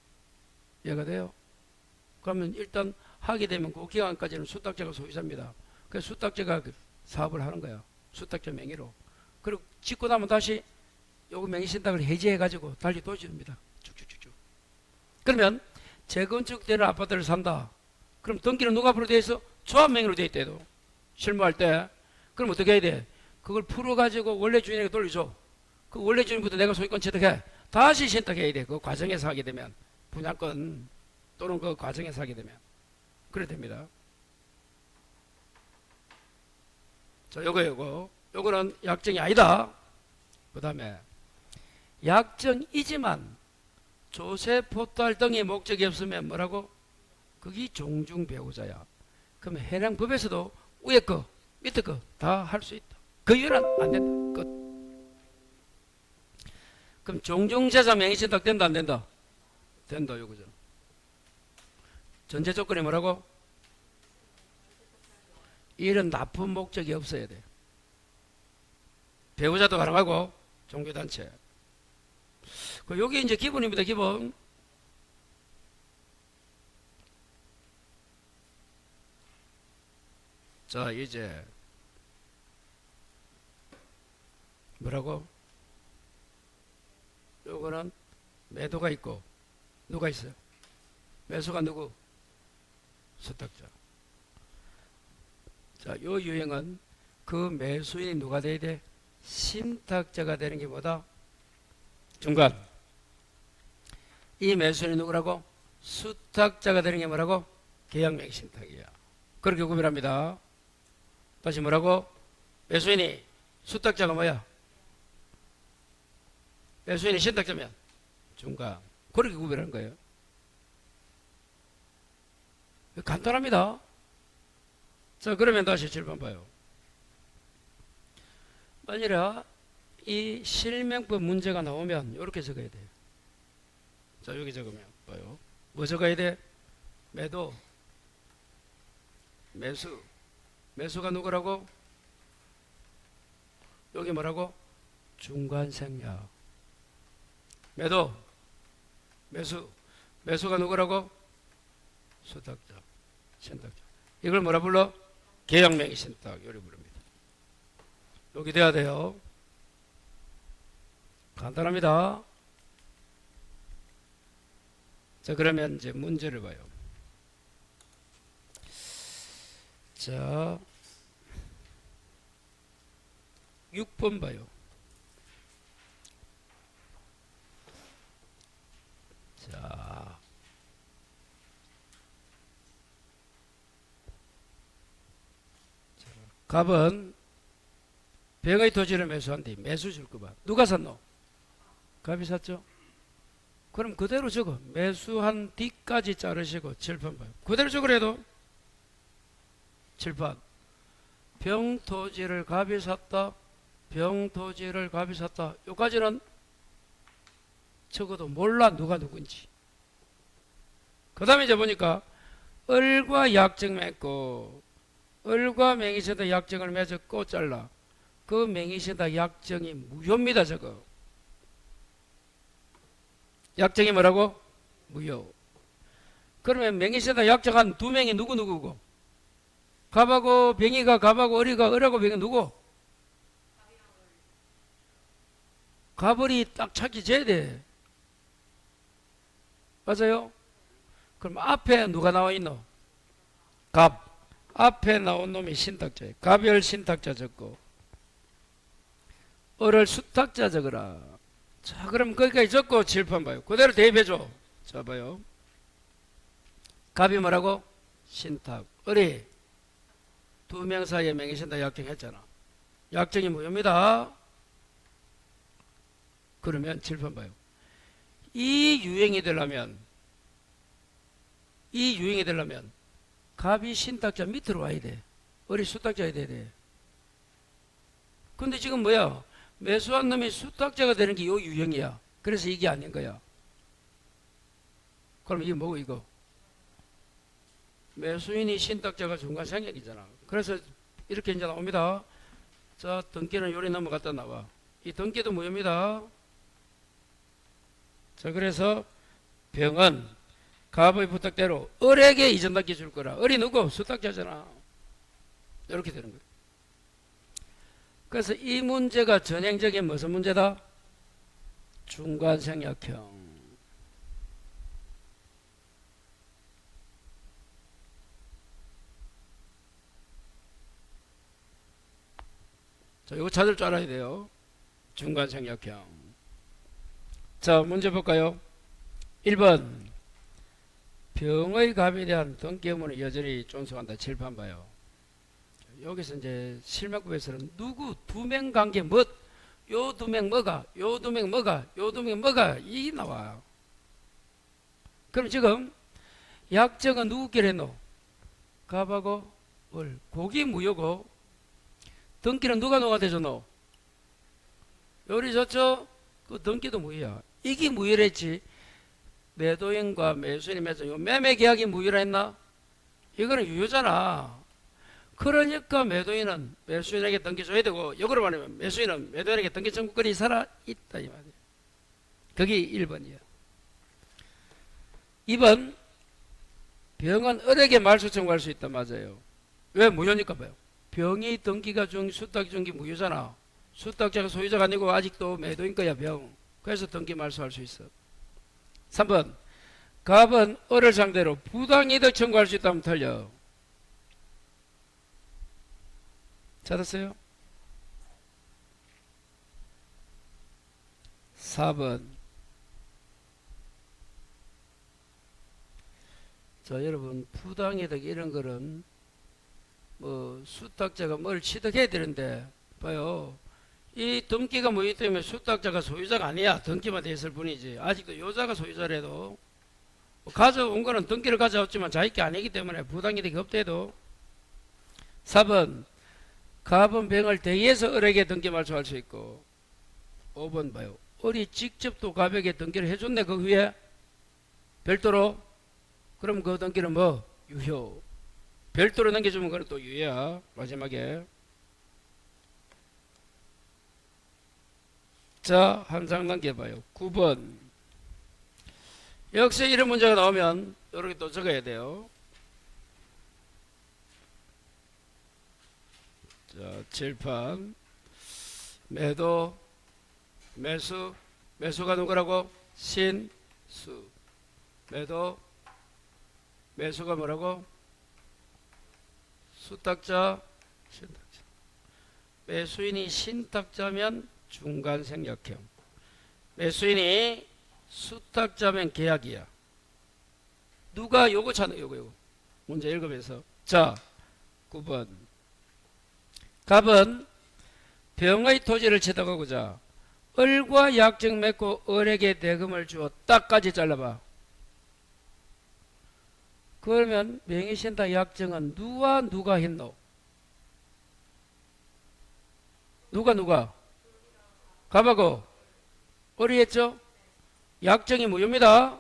이해가 돼요? 그러면 일단 하게 되면 그 기간까지는 수탁자가 소유자입니다. 그래서 수탁자가 사업을 하는 거야. 수탁자 명의로. 그리고 짓고 나면 다시 요거 명의신탁을 해지해가지고 다시 도와줍니다. 쭉쭉쭉쭉. 그러면 재건축되는 아파트를 산다. 그럼 등기는 누가 앞으로 돼 있어? 조합 명의로 돼 있대도. 실무할 때. 그럼 어떻게 해야 돼? 그걸 풀어가지고 원래 주인에게 돌려줘. 그 원래 주인부터 내가 소유권 취득해. 다시 신탁해야 돼. 그 과정에서 하게 되면. 분양권 또는 그 과정에서 하게 되면. 그래 됩니다. 자, 요거는 약정이 아니다. 그 다음에 약정이지만 조세, 포탈 등의 목적이 없으면 뭐라고? 그게 종중 배우자야. 그러면 해당 법에서도 위에 거, 밑에 거 다 할 수 있다. 그 이유는 안 된다. 끝. 그럼 종중재산 명의신탁 된다 안 된다? 된다 요거죠. 전제 조건이 뭐라고? 이런 납품 목적이 없어야 돼. 배우자도 가능하고 종교단체. 여기 이제 기본입니다. 기본. 자 이제 뭐라고? 요거는 매도가 있고 누가 있어요? 매수가 누구? 수탁자. 자, 요 유형은 그 매수인이 누가 돼야 돼? 신탁자가 되는 게 뭐다? 중간. 이 매수인이 누구라고? 수탁자가 되는 게 뭐라고? 계약명의신탁이야. 그렇게 구별합니다. 다시 뭐라고? 매수인이 수탁자가 뭐야? 매수인이 신탁자면 중간. 그렇게 구별하는 거예요. 간단합니다. 자, 그러면 다시 7번 봐요. 만일에 이 실명법 문제가 나오면 이렇게 적어야 돼요. 자, 여기 적으면 봐요. 뭐 적어야 돼? 매도, 매수. 매수가 누구라고? 여기 뭐라고? 중간생략. 매도, 매수. 매수가 누구라고? 수탁자, 신탁자. 이걸 뭐라 불러? 계약명의신탁. 요리 부릅니다. 여기 돼야 돼요. 간단합니다. 자, 그러면 이제 문제를 봐요. 자, 6번 봐요. 자, 갑은 병의 토지를 매수한 뒤 매수 줄 거봐. 누가 샀노? 갑이 샀죠? 그럼 그대로 적어. 매수한 뒤까지 자르시고 7번 봐요. 그대로 적으래도 7번. 병토지를 갑이 샀다. 병토지를 갑이 샀다. 여기까지는 적어도 몰라 누가 누군지. 그 다음에 이제 보니까 을과 약정 맺고 을과 명의신탁 약정을 맺었고 잘라. 그 명의신탁 약정이 무효입니다. 저거. 약정이 뭐라고? 무효. 그러면 명의신탁 약정한 두 명이 누구누구고? 갑하고 병이가 갑하고 을이가 을하고 병이 누구? 갑을이 딱 찾기져야 돼. 맞아요? 그럼 앞에 누가 나와 있노? 갑. 앞에 나온 놈이 신탁자예요. 갑이 을 신탁자 적고 을을 수탁자 적어라. 자, 그럼 거기까지 적고 칠판 봐요. 그대로 대입해줘. 자, 봐요. 갑이 뭐라고? 신탁. 을이 두 명 사이에 명의신탁 약정했잖아. 약정이 무효입니다. 그러면 칠판 봐요. 이 유행이 되려면 갑이 신탁자 밑으로 와야 돼. 을이 수탁자야 돼야 돼. 근데 지금 뭐야? 매수한 놈이 수탁자가 되는 게 요 유형이야. 그래서 이게 아닌 거야. 그럼 이게 뭐고 이거? 매수인이 신탁자가 중간생략이잖아. 그래서 이렇게 이제 나옵니다. 자, 등기는 요리 넘어갔다 나와. 이 등기도 무효입니다. 자, 그래서 병은 갑의 부탁대로 을에게 이전등기 줄 거라. 을이 누구? 수탁자잖아. 이렇게 되는 거예요. 그래서 이 문제가 전형적인 무슨 문제다? 중간생략형. 자, 이거 찾을 줄 알아야 돼요. 중간생략형. 자, 문제 볼까요? 1번. 병의 갑에 대한 등기 의무는 여전히 존속한다. 칠판 봐요. 여기서 이제 실명법에서는 누구, 두 명 관계 뭐, 요 두 명 뭐가, 요 두 명 뭐가, 요 두 명 뭐가, 이게 나와요. 그럼 지금 약정은 누구끼리 했노? 갑하고 을. 고기 무효고, 등기는 누가 누가 대줬노? 요리 줬죠? 그 등기도 무효야. 이게 무효랬지. 매도인과 매수인이 맺은 요 매매 계약이 무효라 했나? 이거는 유효잖아. 그러니까 매도인은 매수인에게 등기 줘야 되고, 역으로 말하면 매수인은 매도인에게 등기 청구권이 살아 있다 이 말이야. 그게 1번이야. 2번. 병은 을에게 말소 청구할 수 있다. 맞아요. 왜 무효니까 봐요. 병이 등기가 중 수탁 중기 무효잖아. 수탁자가 소유자가 아니고 아직도 매도인 거야 병. 그래서 등기 말소할 수 있어. 3번. 갑은 을을 상대로 부당이득 청구할 수 있다면 틀려. 찾았어요? 4번. 자, 여러분, 부당이득 이런 거는 뭐 수탁자가 뭘 취득해야 되는데 봐요. 이 등기가 뭐이기 때문에 수탁자가 소유자가 아니야. 등기만 돼 있을 뿐이지. 아직도 요자가 소유자라도 가져온 거는 등기를 가져왔지만 자기 게 아니기 때문에 부당이득이 없대도. 4번. 갑은 병을 대의해서 을에게 등기 말소할 수 있고. 5번 봐요. 을이 직접 또 갑에게 등기를 해줬네. 그 위에 별도로. 그럼 그 등기는 뭐? 유효. 별도로 넘겨주면 그건 또 유효야. 마지막에. 자, 한 장 넘겨봐요. 9번. 역시 이런 문제가 나오면 이렇게 또 적어야 돼요. 자, 칠판. 매도, 매수. 매수가 누구라고? 신수. 매도, 매수가 뭐라고? 수탁자, 신탁자. 매수인이 신탁자면 중간생략형. 매수인이 수탁자면 계약이야. 누가 요거 찾는 요거. 문제 읽으면서. 자, 9번. 갑은 병의 토지를 취득하고자 을과 약정 맺고 을에게 대금을 주어 딱까지 잘라봐. 그러면 명의신탁 약정은 누가 했노? 누가? 갑하고 을이 했죠? 약정이 무효입니다.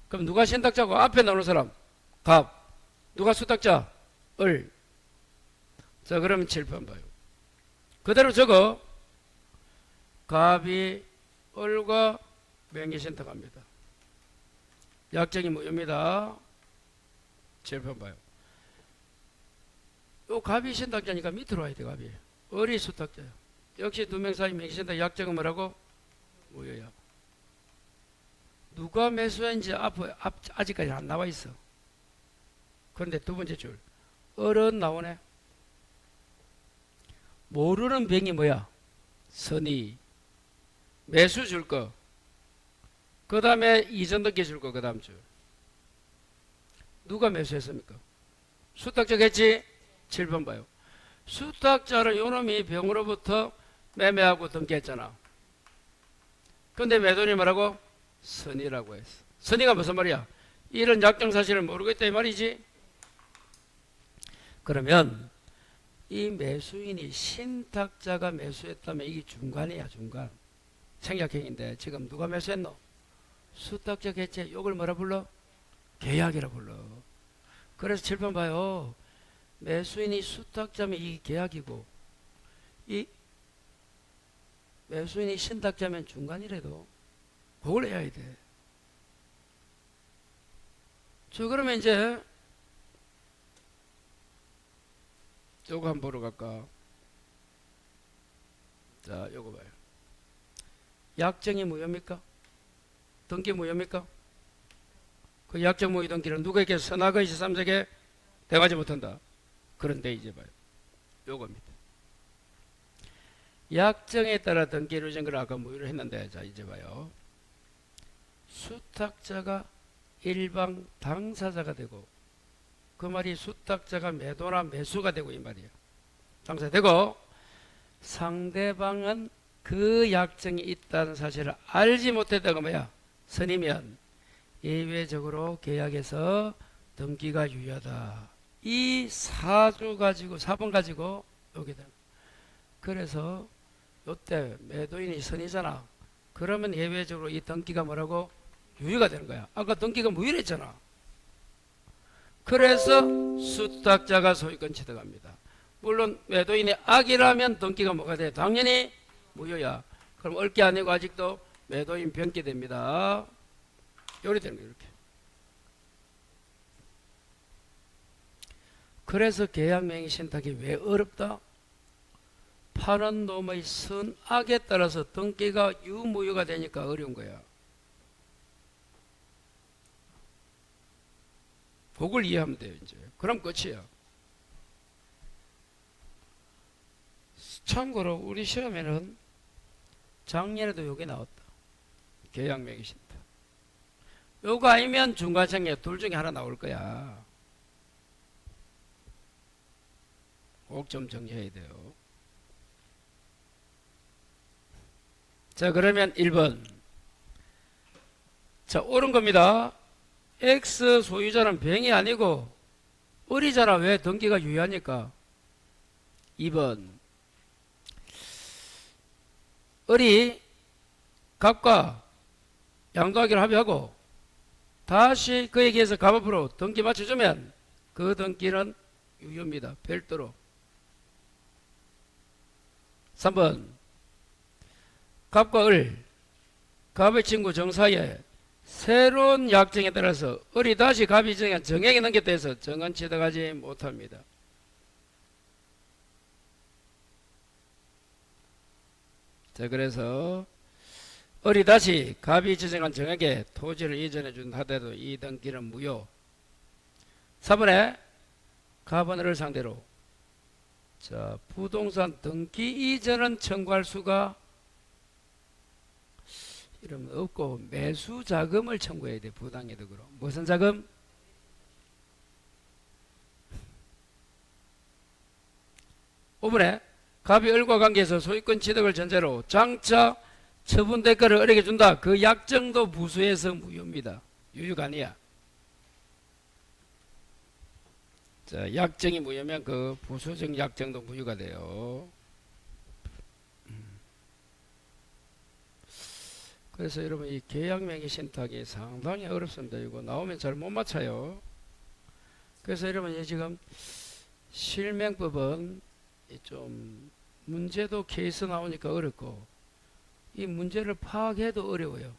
그럼 누가 신탁자고? 앞에 나오는 사람 갑. 누가 수탁자? 을. 자, 그러면 7번 봐요. 그대로 적어. 갑이 을과 명의신탁합니다. 약정이 무효입니다. 7번 봐요. 요 갑이 신탁자니까 밑으로 와야 돼. 갑이. 을이 수탁자야. 역시 두 명 사이 명의신탁 약정은 뭐라고? 무효야. 누가 매수했는지 아직까지 안 나와 있어. 그런데 두 번째 줄. 을은 나오네. 모르는 병이 뭐야? 선의. 매수 줄 거. 그 다음에 이전 등기 줄 거. 그 다음 줄. 누가 매수했습니까? 수탁자겠지? 7번 봐요. 수탁자를 요놈이 병으로부터 매매하고 등기했잖아. 근데 매도인이 뭐라고? 선의라고 했어. 선의가 무슨 말이야? 이런 약정 사실을 모르고 있다 이 말이지. 그러면 이 매수인이 신탁자가 매수했다면 이게 중간이야, 중간. 생략행인데 지금 누가 매수했노? 수탁자 개체. 요걸 뭐라 불러? 계약이라 불러. 그래서 7번 봐요. 매수인이 수탁자면 이게 계약이고, 이 매수인이 신탁자면 중간이라도 그걸 해야 돼. 저 그러면 이제 요거 한번 보러 갈까? 자, 요거 봐요. 약정이 무효입니까? 등기 무효입니까? 그 약정 무효 등기는 누구에게 선악의 제3세계 대하지 못한다. 그런데 이제 봐요. 요겁니다. 약정에 따라 등기를 이루어진 걸 아까 무효를 했는데, 자 이제 봐요. 수탁자가 일방 당사자가 되고, 그 말이 수탁자가 매도나 매수가 되고 이 말이야. 당사되고 상대방은 그 약정이 있다는 사실을 알지 못했다가 뭐야? 선이면 예외적으로 계약에서 등기가 유효하다. 이 사주 가지고 4번 가지고 여기 돼. 그래서 요때 매도인이 선이잖아. 그러면 예외적으로 이 등기가 뭐라고? 유효가 되는 거야. 아까 등기가 무효했잖아. 그래서 수탁자가 소유권 취득합니다. 물론 매도인이 악이라면 등기가 뭐가 돼? 당연히 무효야. 그럼 얽게 아니고 아직도 매도인 변기 됩니다. 요리 되는 거야, 이렇게. 그래서 계약명의 신탁이 왜 어렵다? 파는 놈의 선악에 따라서 등기가 유무효가 되니까 어려운 거야. 그걸 이해하면 돼요, 이제. 그럼 끝이야. 참고로 우리 시험에는 작년에도 요게 나왔다. 계약명의 신탁. 요거 아니면 중간생략 둘 중에 하나 나올 거야. 꼭 좀 정리해야 돼요. 자, 그러면 1번. 자, 옳은 겁니다. X 소유자는 병이 아니고 을이잖아. 왜? 등기가 유효하니까. 2번. 을이 갑과 양도하기로 합의하고 다시 그에게서 갑 앞으로 등기 맞춰주면 그 등기는 유효입니다. 별도로. 3번. 갑과 을, 갑의 친구 정 사이에 새로운 약정에 따라서 을이 다시 갑이 정한 정액에 넘겼다 해서 정은 취득하지 못합니다. 자, 그래서 을이 다시 갑이 지정한 정액에 토지를 이전해 준 하더라도 이 등기는 무효. 4번에 갑은 을을 상대로 자, 부동산 등기 이전은 청구할 수가 이러면 없고 매수 자금을 청구해야 돼. 부당이득으로. 무슨 자금? 오번에 갑이 을과 관계에서 소유권 취득을 전제로 장차 처분 대가를 을에게 준다. 그 약정도 무효해서 무효입니다. 유효가 아니야. 자, 약정이 무효면 그 부수적 약정도 무효가 돼요. 그래서 여러분 이 계약명의 신탁이 상당히 어렵습니다. 이거 나오면 잘 못 맞춰요. 그래서 여러분 지금 실명법은 좀 문제도 케이스 나오니까 어렵고 이 문제를 파악해도 어려워요.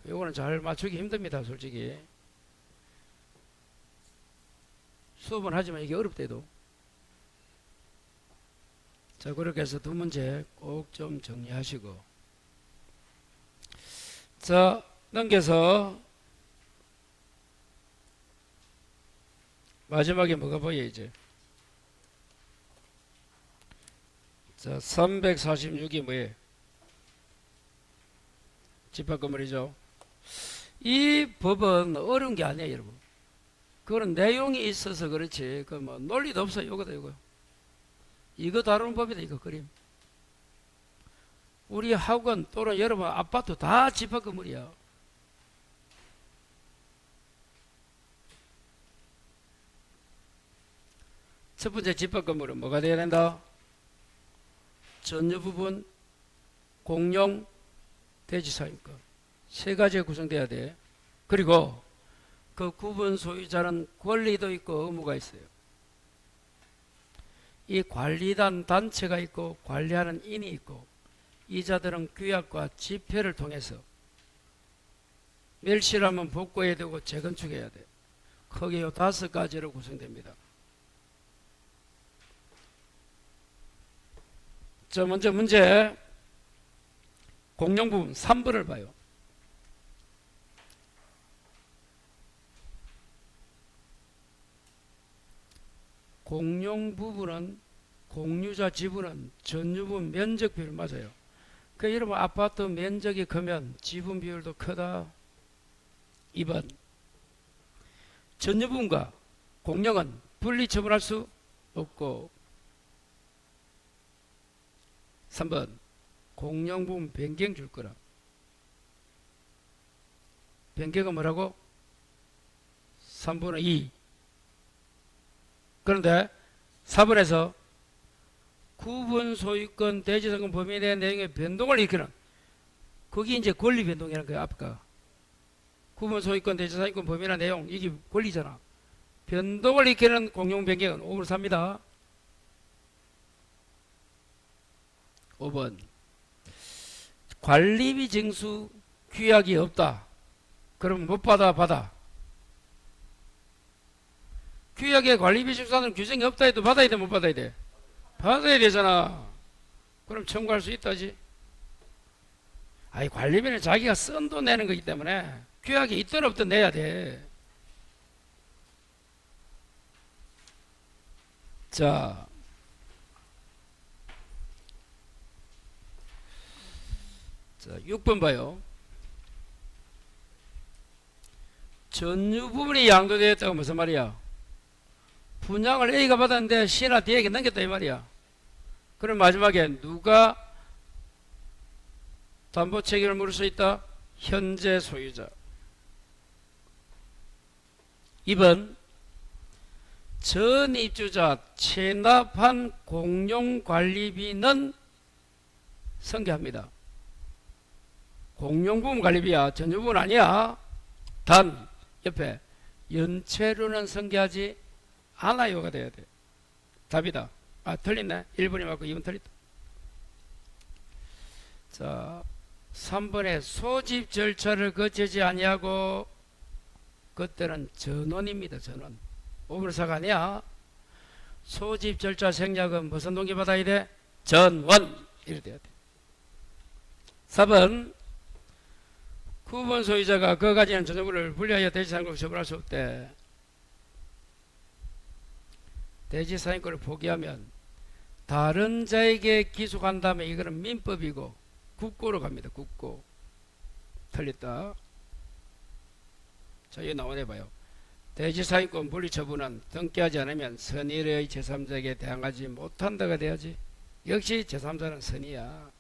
이거는 잘 맞추기 힘듭니다. 솔직히. 수업은 하지만 이게 어렵대도. 자, 그렇게 해서 두 문제 꼭 좀 정리하시고. 자, 넘겨서 마지막에 뭐가 보여 이제? 자, 346이 뭐예요? 집합건물이죠. 이 법은 어려운 게 아니에요, 여러분. 그런 내용이 있어서 그렇지. 그 뭐 논리도 없어요. 요거다, 요거. 이거 다루는 법이다, 이거 그림. 우리 학원 또는 여러분 아파트 다 집합건물이야. 첫 번째 집합 건물은 뭐가 돼야 된다? 전유 부분, 공용, 대지 사용권. 세 가지가 구성돼야 돼. 그리고 그 구분 소유자는 권리도 있고 의무가 있어요. 이 관리단 단체가 있고 관리하는 인이 있고 이자들은 규약과 집회를 통해서 멸실하면 복구해야 되고 재건축해야 돼. 크게 요 5가지로 구성됩니다. 자, 먼저 문제 공용 부분 3번을 봐요. 공용 부분은 공유자 지분은 전유분 면적 비율 맞아요. 그 여러분 아파트 면적이 크면 지분 비율도 크다. 2번 전유분과 공용은 분리 처분할 수 없고 3번 공용 부분 변경 줄 거라. 변경은 뭐라고? 3분의 2. 그런데 4번에서 구분 소유권 대지상권 범위에 대한 내용의 변동을 일으키는 그게 이제 권리 변동이라는 거야. 아까 구분 소유권 대지상권 범위나 내용 이게 권리잖아. 변동을 일으키는 공용 변경은 5분의 4입니다. 5번 관리비 징수 규약이 없다. 그럼 못 받아? 받아. 규약에 관리비 징수하는 규정이 없다 해도 받아야 돼? 못 받아야 돼? 받아야 되잖아. 그럼 청구할 수 있다지. 아니 관리비는 자기가 쓴 돈 내는 거기 때문에 규약이 있든 없든 내야 돼. 자, 자 6번 봐요. 전유 부분이 양도되었다고 무슨 말이야? 분양을 A가 받았는데 C나 D에게 넘겼다 이 말이야. 그럼 마지막에 누가 담보 책임을 물을 수 있다? 현재 소유자. 2번 전 입주자 체납한 공용관리비는 성계합니다. 공용부분 관리비야. 전유부분 아니야. 단 옆에 연체료는 성계하지 않아요가 돼야 돼. 답이다. 아 틀렸네. 1번이 맞고 2번 틀렸다. 자 3번에 소집 절차를 거치지 아니하고 그때는 전원입니다. 전원. 5분의 4가 아니야. 소집 절차 생략은 무슨 동기 받아야 돼? 전원. 이래 돼야 돼. 4번 구분 소유자가 그 가지는 전유물을 분리하여 대지사용권을 처분할 수 없대. 대지사용권을 포기하면 다른 자에게 기속한 다음에 이거는 민법이고 국고로 갑니다. 국고. 틀렸다. 자, 이거 나오네 봐요. 대지사용권 분리 처분은 등기하지 않으면 선의의 제3자에게 대항하지 못한다가 돼야지. 역시 제3자는 선의야.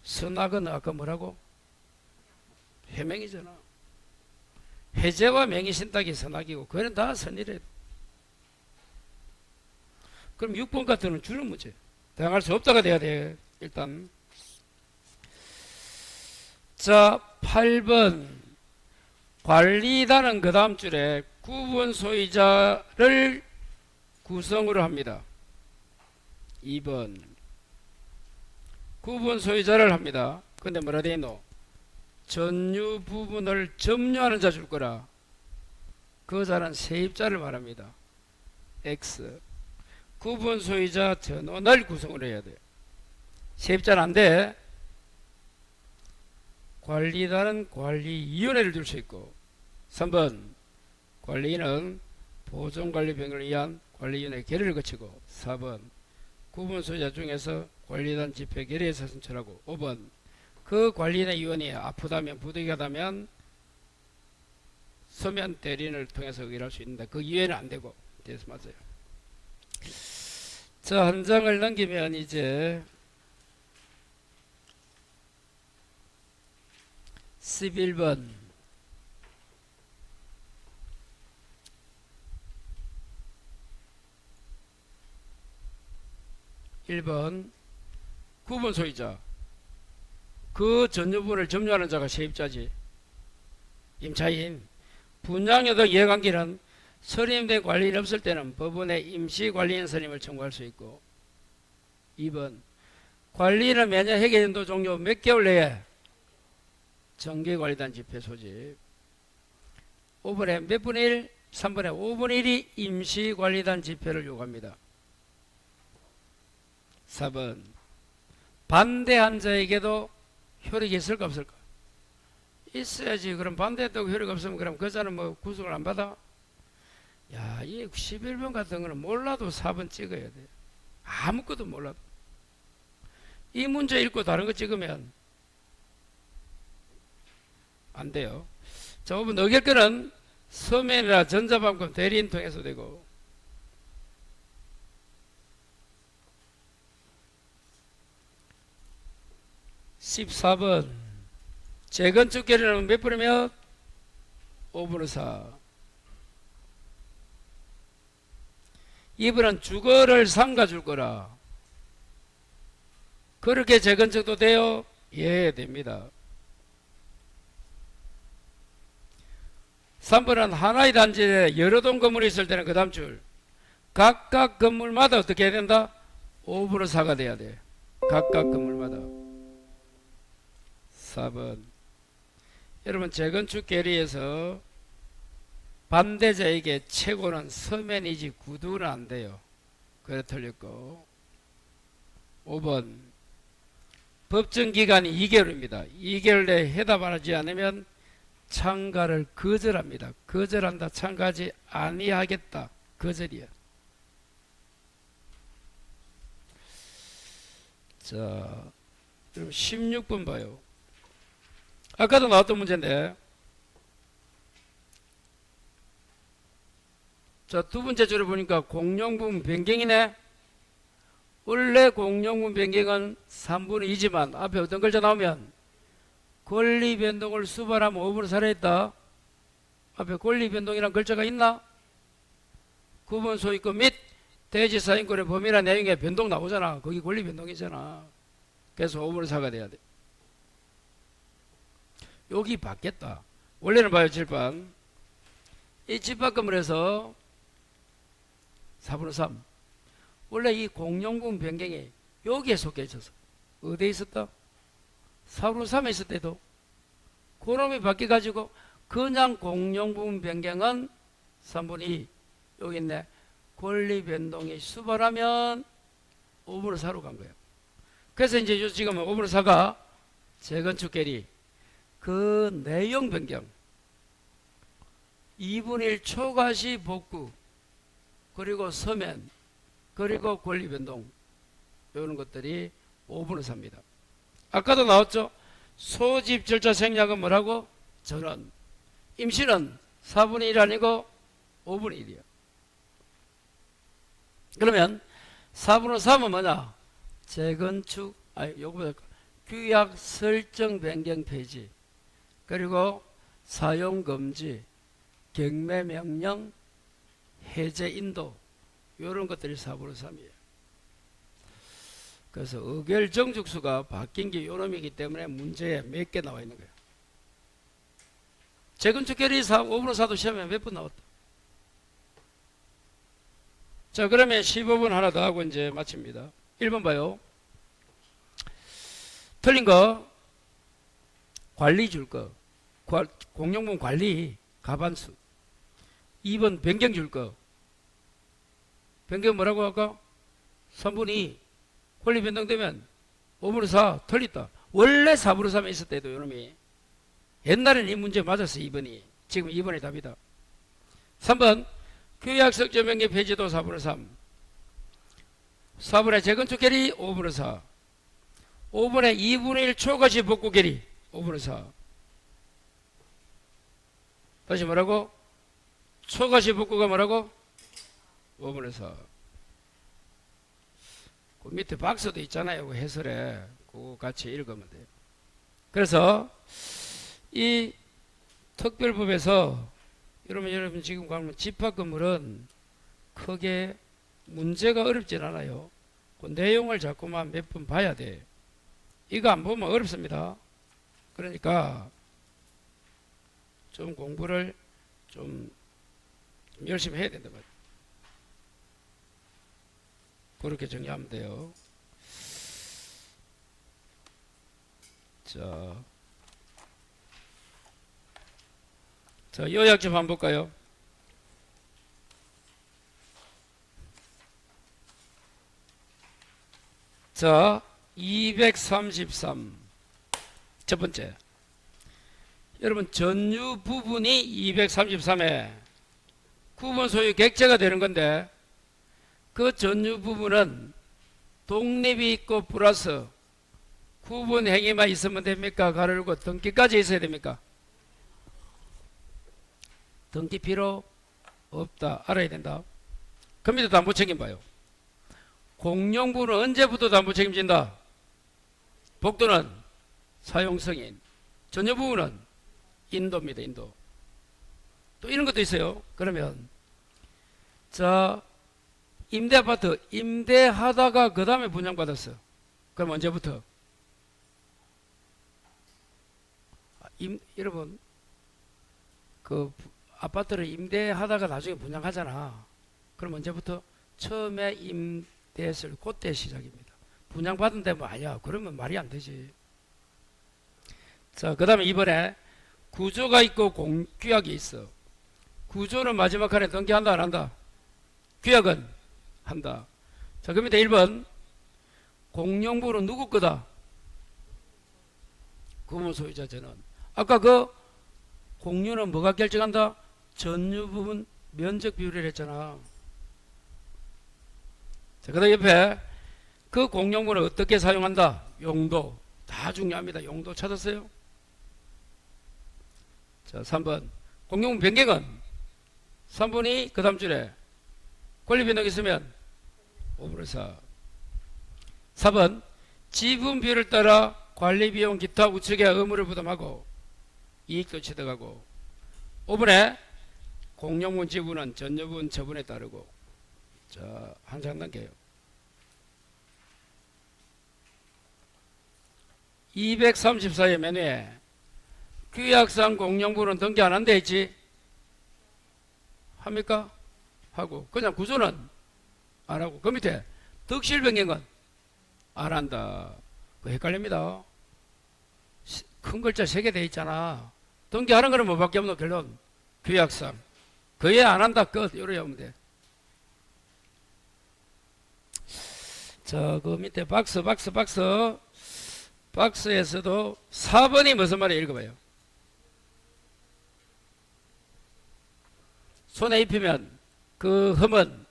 선악은 아까 뭐라고? 해명이잖아. 해제와 명의 신탁이 선악이고 그거는 다 선의래. 그럼 6번 같은 건 주는 문제. 대항할 수 없다가 돼야 돼. 일단 자 8번 관리단은 그 다음 줄에 구분 소유자를 구성으로 합니다. 2번 구분 소유자를 합니다. 근데 뭐라 돼 있노? 전유 부분을 점유하는 자 줄 거라. 그 자는 세입자를 말합니다. X 구분 소유자 전원을 구성을 해야 돼. 세입자는 안 돼. 관리단은 관리위원회를 둘 수 있고 3번 관리인은 보존관리 변경을 위한 관리위원회 결의를 거치고 4번 구분 소유자 중에서 관리단 집회 결의에서 선출하고 5번 그 관리인의 위원이 아프다면 부득이하다면 서면 대리인을 통해서 의결할 수 있는데 그 이외에는 안 되고 그래서 맞아요. 자, 한 장을 넘기면 이제 11번 1번 구분 소유자. 그 전유분을 점유하는 자가 세입자지. 임차인. 분양여득 이해관계는 선임된 관리인이 없을 때는 법원에 임시관리인 선임을 청구할 수 있고. 2번 관리인은 매년 회계연도 종료 몇 개월 내에 정기관리단 집회 소집. 5번에 몇 분의 1? 3번에 5분의 1이 임시관리단 집회를 요구합니다. 4번 반대한 자에게도 효력이 있을까 없을까? 있어야지. 그럼 반대했다고 효력 없으면 그럼 그 자는 뭐 구속을 안 받아? 야, 이 11번 같은 거는 몰라도 4번 찍어야 돼. 아무것도 몰라도. 이 문제 읽고 다른 거 찍으면 안 돼요. 자, 5번 의결권은 서면이나 전자방법 대리인 통해서 되고. 14번 재건축 결의는 몇 분의 몇? 5분의 4. 2번은 주거를 삼가줄 거라. 그렇게 재건축도 돼요? 예, 됩니다. 3번은 하나의 단지에 여러 동 건물이 있을 때는 그 다음 줄 각각 건물마다 어떻게 해야 된다? 5분의 4가 돼야 돼. 각각 건물마다. 4번 여러분 재건축 결의에서 반대자에게 최고는 서면이지 구두는 안 돼요. 그래 틀렸고. 5번 법정기간이 2개월입니다. 2개월 내에 해답 안 하지 않으면 참가를 거절합니다. 거절한다. 참가하지 아니하겠다. 거절이야. 자, 여러분 16번 봐요. 아까도 나왔던 문제인데, 자, 두 번째 줄을 보니까 공용분 변경이네. 원래 공용분 변경은 3분의 2지만 앞에 어떤 글자 나오면 권리 변동을 수반하면 5분의 4를 했다. 앞에 권리 변동이란 글자가 있나? 구분 소유권 및 대지 사인권의 범위나 내용에 변동 나오잖아. 거기 권리 변동이잖아. 그래서 5분의 4가 돼야 돼. 여기 받겠다. 원래는 봐요. 7번. 이 집합 건물에서 4분의 3. 원래 이 공용분 변경이 여기에 속해 있어서 어디에 있었다? 4분의 3에 있을 때도 그놈이 바뀌어가지고 그냥 공용분 변경은 3분의 2. 여기 있네. 권리 변동이 수반하면 5분의 4로 간 거예요. 그래서 이제 지금 5분의 4가 재건축 결의 그 내용 변경 2분의 1 초과시 복구 그리고 서면 그리고 권리 변동 이런 것들이 5분의 4입니다. 아까도 나왔죠. 소집 절차 생략은 뭐라고? 전원. 임시는 4분의 1 아니고 5분의 1이야. 그러면 4분의 3은 뭐냐? 재건축 요거보다 규약 설정 변경 폐지 그리고 사용 금지 경매 명령 해제 인도 이런 것들이 4분의 3이에요. 그래서 의결 정족수가 바뀐 게 요놈이기 때문에 문제에 몇 개 나와 있는 거예요. 재건축 결의 5분의 4도 시험에 몇 번 나왔다. 자, 그러면 15분 하나 더 하고 이제 마칩니다. 1번 봐요. 틀린 거 관리 줄 거. 공용분 관리 가반수. 2번 변경 줄 거. 변경 뭐라고 할까? 3분의 2. 권리 변동되면 5분의 4 틀렸다. 원래 4분의 3에 있을 때도 요놈이 옛날에는 이 문제 맞았어. 2번이. 지금 2번이 답이다. 3번 규약 설정 변경 폐지도 4분의 3. 4분의 재건축 결의 5분의 4. 5분의 2분의 1 초과시 복구 결의 5분의 4. 다시 뭐라고? 초과시 복구가 뭐라고? 5분의 4. 그 밑에 박스도 있잖아요. 그 해설에. 그거 같이 읽으면 돼요. 그래서 이 특별법에서 여러분 지금 가면 집합 건물은 크게 문제가 어렵진 않아요. 그 내용을 자꾸만 몇 번 봐야 돼. 이거 안 보면 어렵습니다. 그러니까 좀 공부를 좀 열심히 해야 된다 말이야. 그렇게 정리하면 돼요. 자, 요약 좀 한번 볼까요? 자, 233. 첫 번째. 여러분, 전유 부분이 233에 구분 소유 객체가 되는 건데, 그 전유 부분은 독립이 있고 플러스 구분 행위만 있으면 됩니까? 가르고 등기까지 있어야 됩니까? 등기 필요 없다. 알아야 된다. 그럼 이제 담보 책임 봐요. 공용부는 언제부터 담보 책임진다? 복도는 사용승인, 전유 부분은 인도입니다. 인도. 또 이런 것도 있어요. 그러면 자, 임대아파트 임대하다가 그 다음에 분양받았어. 그럼 언제부터? 여러분, 그 아파트를 임대하다가 나중에 분양하잖아. 그럼 언제부터? 처음에 임대했을 그때 시작입니다. 분양받은 데뭐 아니야. 그러면 말이 안 되지. 자, 그 다음에 이번에 구조가 있고 공규약이 있어. 구조는 마지막 칸에 등기한다 안 한다? 규약은 한다. 자, 그 밑에 1번 공용부는 누구 거다? 구분 소유자 전원. 아까 그 공유는 뭐가 결정한다? 전유 부분 면적 비율을 했잖아. 자, 그 다음 옆에 그 공용부는 어떻게 사용한다? 용도. 다 중요합니다. 용도 찾았어요? 자, 3번 공용부 변경은 3분이 그 다음 줄에 권리 변동 있으면 5분의 4. 4번 지분 비율을 따라 관리 비용 기타 우측에 의무를 부담하고 이익도 취득하고 5분에 공용분 지분은 전유분 처분에 따르고. 자, 한참 단계요. 234의 메뉴에 규약상 공용분은 등기 안 한다 했지? 합니까? 하고 그냥 구조는 안 하고 그 밑에 득실 변경은 안 한다. 그 헷갈립니다. 큰 글자 3개 돼 있잖아. 등기하는 거는 뭐밖에 없노? 결론 규약상 그에 안 한다 끝. 이렇게 하면 돼. 자, 그 밑에 박스에서도 4번이 무슨 말이에요? 읽어봐요. 손에 입히면 그 흠은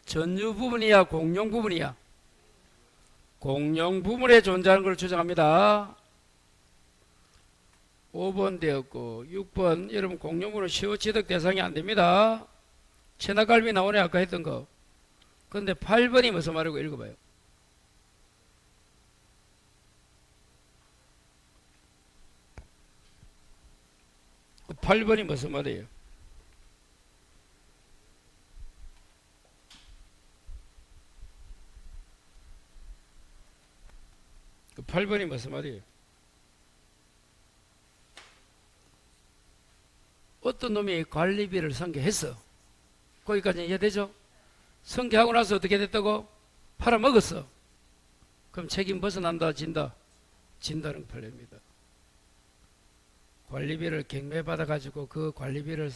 전유 부분이야 공용 부분이야? 공용 부분에 존재하는 걸 주장합니다. 5번 되었고 6번 여러분 공용부는 시효 취득 대상이 안 됩니다. 체납갈비 나오네 아까 했던 거. 근데 8번이 무슨 말이고 읽어봐요. 그 8번이 무슨 말이에요? 그 8번이 무슨 말이에요? 어떤 놈이 관리비를 승계했어. 거기까지 이해되죠? 승계하고 나서 어떻게 됐다고? 팔아먹었어. 그럼 책임 벗어난다 진다? 진다는 판례입니다. 관리비를 경매받아가지고 그 관리비를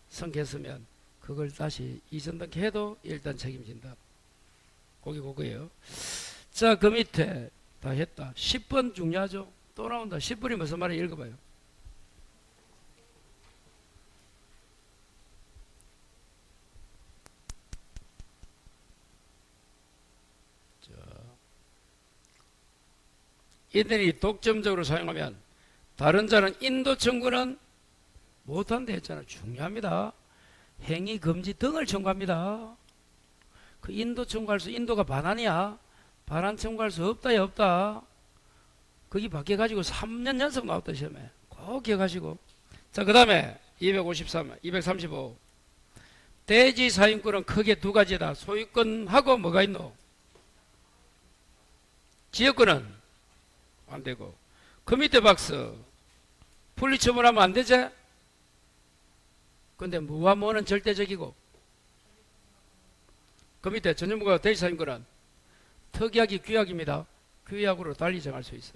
승계했으면 그걸 다시 이전 등기해도 일단 책임진다. 그거예요. 자, 그 밑에 다 했다. 10번 중요하죠? 또 나온다. 10번이 무슨 말인지 읽어봐요. 이들이 독점적으로 사용하면 다른 자는 인도 청구는 못한다 했잖아. 중요합니다. 행위 금지 등을 청구합니다. 그 인도 청구할 수, 인도가 반환이야. 반환 청구할 수 없다야 없다. 거기 바뀌어가지고 3년 연속 나왔다 시험에. 꼭 기억하시고. 자, 그 다음에 253, 235 대지 사용권은 크게 두 가지다. 소유권하고 뭐가 있노? 지역권은 안 되고. 그 밑에 박스 분리처분하면 안 되지? 근데 무와 뭐는 절대적이고, 그 밑에 전용부가 대지사님권은 특약이 규약입니다. 규약으로 달리 정할 수 있어.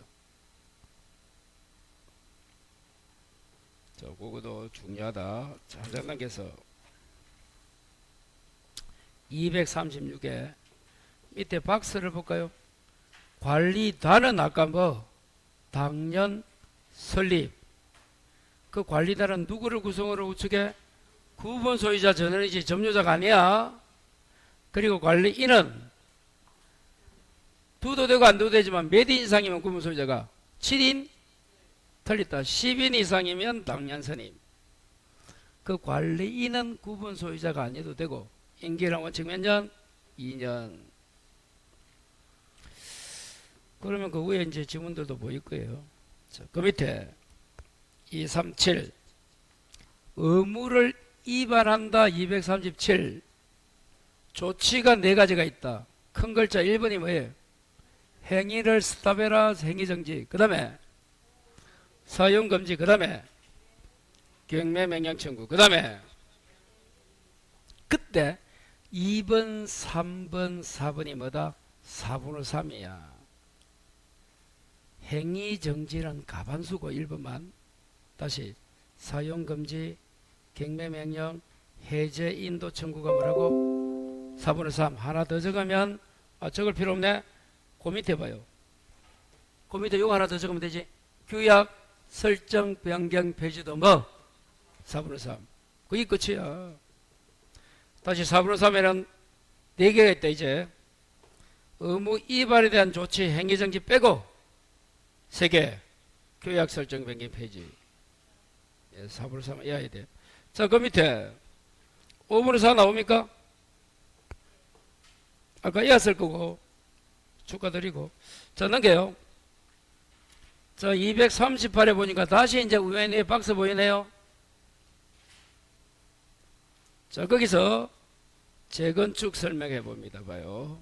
자, 그거도 중요하다. 자, 한 단계에서 236에 밑에 박스를 볼까요? 관리단은 아까 뭐 당년 설립. 그 관리단은 누구를 구성으로 우측에? 구분 소유자 전원이지 점유자가 아니야. 그리고 관리인은 두도 되고 안 두도 되지만 몇 인 이상이면 구분 소유자가 7인? 틀렸다. 10인 이상이면 당년 선임. 그 관리인은 구분 소유자가 아니어도 되고, 임기란 원칙 몇 년? 2년. 그러면 그 위에 이제 지문들도 보일 거예요. 자, 그 밑에 237 의무를 위반한다. 237 조치가 네 가지가 있다. 큰 글자 1번이 뭐예요? 행위를 스탑해라. 행위정지. 그 다음에 사용금지. 그 다음에 경매명령 청구. 그 다음에 그때 2번 3번 4번이 뭐다? 4분의 3이야. 행위정지는 가반수고 1번만. 다시 사용금지, 경매명령, 해제 인도 청구가 뭐라고? 4분의 3. 하나 더 적으면 적을 필요 없네. 그 밑에 봐요. 그 밑에 요거 하나 더 적으면 되지. 규약 설정 변경 폐지도 뭐? 4분의 3. 그게 끝이야. 다시 4분의 3에는 4개가 있다. 이제 의무 위반에 대한 조치 행위정지 빼고 3개. 규약 설정 변경 폐지. 4분의 3 해야 돼. 자, 그 밑에 5분의 4 나옵니까? 아까 이었을 거고 축하드리고. 자, 넘겨요. 자, 238에 보니까 다시 이제 우연히 박스 보이네요. 자, 거기서 재건축 설명해 봅니다. 봐요.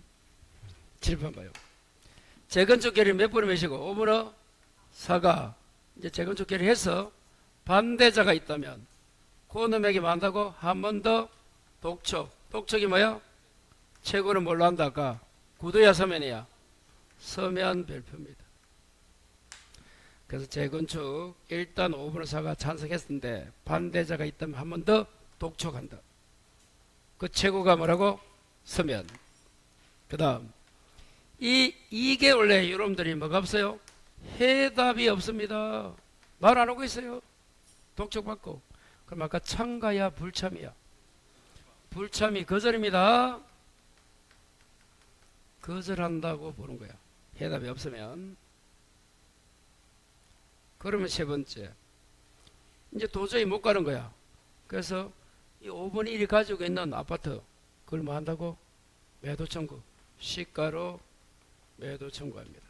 7번 봐요. 재건축 결의 몇 분의 몇이고 5분의 4가 이제 재건축 결의해서 반대자가 있다면 그 놈에게 만다고 한 번 더 독촉. 독촉이 뭐야? 최고는 뭘로 한다? 아까 구도야 서면이야? 서면 별표입니다. 그래서 재건축 일단 5분의 4가 찬성했는데 반대자가 있다면 한 번 더 독촉한다. 그 최고가 뭐라고? 서면. 그 다음 이게 원래 여러분들이 뭐가 없어요? 해답이 없습니다. 말 안 하고 있어요. 독촉받고. 그럼 아까 참가야 불참이야? 불참이 거절입니다. 거절한다고 보는 거야. 해답이 없으면. 그러면 세 번째. 이제 도저히 못 가는 거야. 그래서 이 5번 1이 가지고 있는 아파트 그걸 뭐 한다고? 매도 청구. 시가로 매도 청구합니다.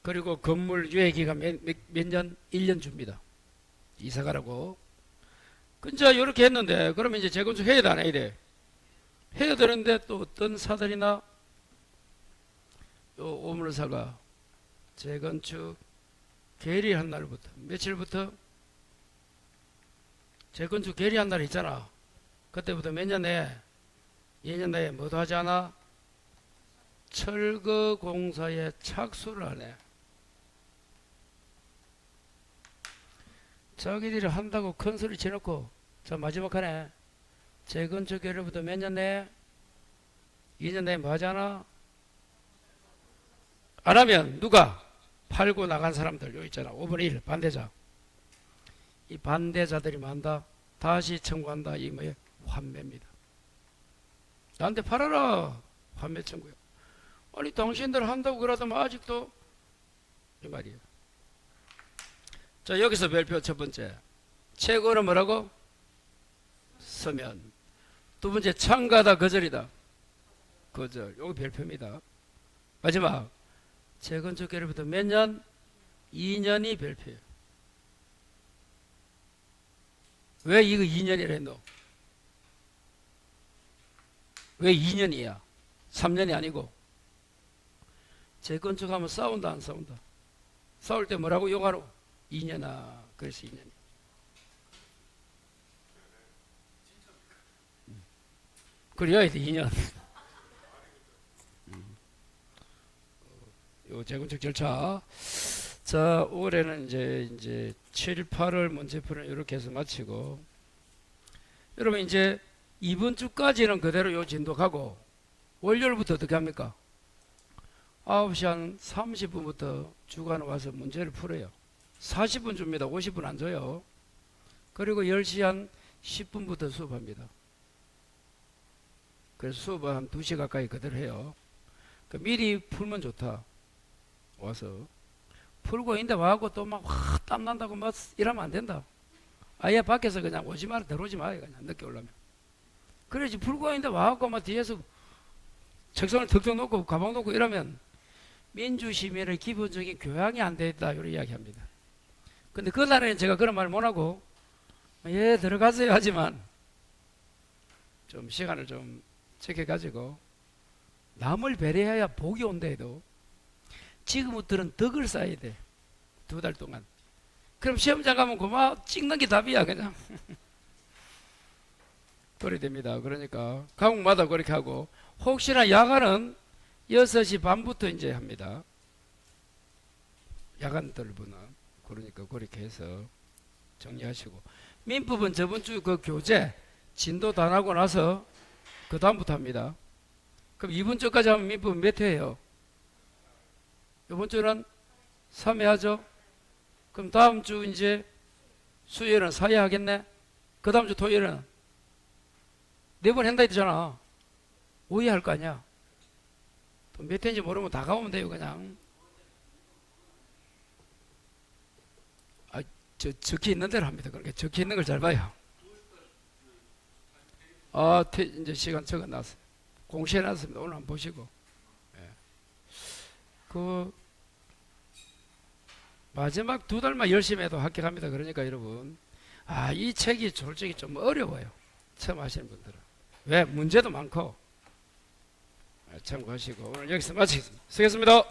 그리고 건물 유예 기간 몇 년? 1년 줍니다. 이사 가라고. 근데 이렇게 했는데 그러면 이제 재건축 해야 되나 이래. 해야 되는데 또 어떤 사들이나 요 오물사가 재건축 계리한 날부터 며칠부터 재건축 계리한 날 있잖아. 그때부터 몇 년 내에 2년 내에 뭐도 하지 않아? 철거 공사에 착수를 하네. 자기들이 한다고 큰 소리 쳐놓고 자 마지막 하네. 재건축 계리부터 몇 년 내에 2년 내에 뭐 하잖아? 안 하면 누가? 팔고 나간 사람들 요 있잖아. 5분의 1 반대자. 이 반대자들이 뭐 한다? 다시 청구한다. 이 뭐예요? 환매입니다. 나한테 팔아라. 환매 청구요. 아니 당신들 한다고 그러더만 아직도 이 말이에요. 자, 여기서 별표 첫 번째. 최고는 뭐라고? 서면. 두 번째 참가다 거절이다. 거절. 요거 별표입니다. 마지막 재건축 계류부터 몇 년? 2년이 별표예요. 왜 이거 2년이라 했노? 왜 2년이야? 3년이 아니고. 재건축하면 싸운다 안 싸운다? 싸울 때 뭐라고 욕하노? 2년아. 그래서 2년. 그래야 돼 2년. 요 재건축 절차. 자, 올해는 이제 7, 8월 문제풀이는 이렇게 해서 마치고, 여러분 이제 이번 주까지는 그대로 요 진도 가고, 월요일부터 어떻게 합니까? 9시 한 30분부터 주간 와서 문제를 풀어요. 40분 줍니다. 50분 안 줘요. 그리고 10시 한 10분부터 수업합니다. 그래서 수업은 한 2시 가까이 그대로 해요. 그 미리 풀면 좋다. 와서 풀고 있는데 와갖고 또 막 땀난다고 막 이러면 안 된다. 아예 밖에서 그냥 오지 마라, 들어오지 마요. 그냥 늦게 오려면. 그래야지. 풀고 있는데 와갖고 막 뒤에서 책상을 턱턱 놓고 가방 놓고 이러면 민주시민의 기본적인 교양이 안 돼 있다. 이런 이야기 합니다. 근데 그날에는 제가 그런 말 못하고 예 들어가세요 하지만 좀 시간을 좀 지켜가지고 남을 배려해야 복이 온다 해도 지금부터는 덕을 쌓아야 돼. 2달 동안. 그럼 시험장 가면 고마워 찍는 게 답이야 그냥. 그래 됩니다. 그러니까 과목마다 그렇게 하고, 혹시나 야간은 6시 반부터 이제 합니다. 야간들분은. 그러니까 그렇게 해서 정리하시고, 민법은 저번 주 그 교재 진도 다 나고 나서 그 다음부터 합니다. 그럼 이번 주까지 하면 민법은 몇 회예요? 이번 주는 3회 하죠. 그럼 다음 주 이제 수요일은 4회 하겠네. 그 다음 주 토요일은 4번 한다 했잖아. 5회 할 거 아니야. 또 몇 회인지 모르면 다 가면 돼요 그냥. 적혀 있는 대로 합니다. 그러니까 적혀 있는 걸 잘 봐요. 이제 시간 적어놨어요. 공시해놨습니다. 오늘 한번 보시고. 예. 그 마지막 2달만 열심히 해도 합격합니다. 그러니까 여러분, 이 책이 솔직히 좀 어려워요. 처음 하시는 분들은. 왜? 문제도 많고. 참고하시고 오늘 여기서 마치겠습니다. 수고했습니다.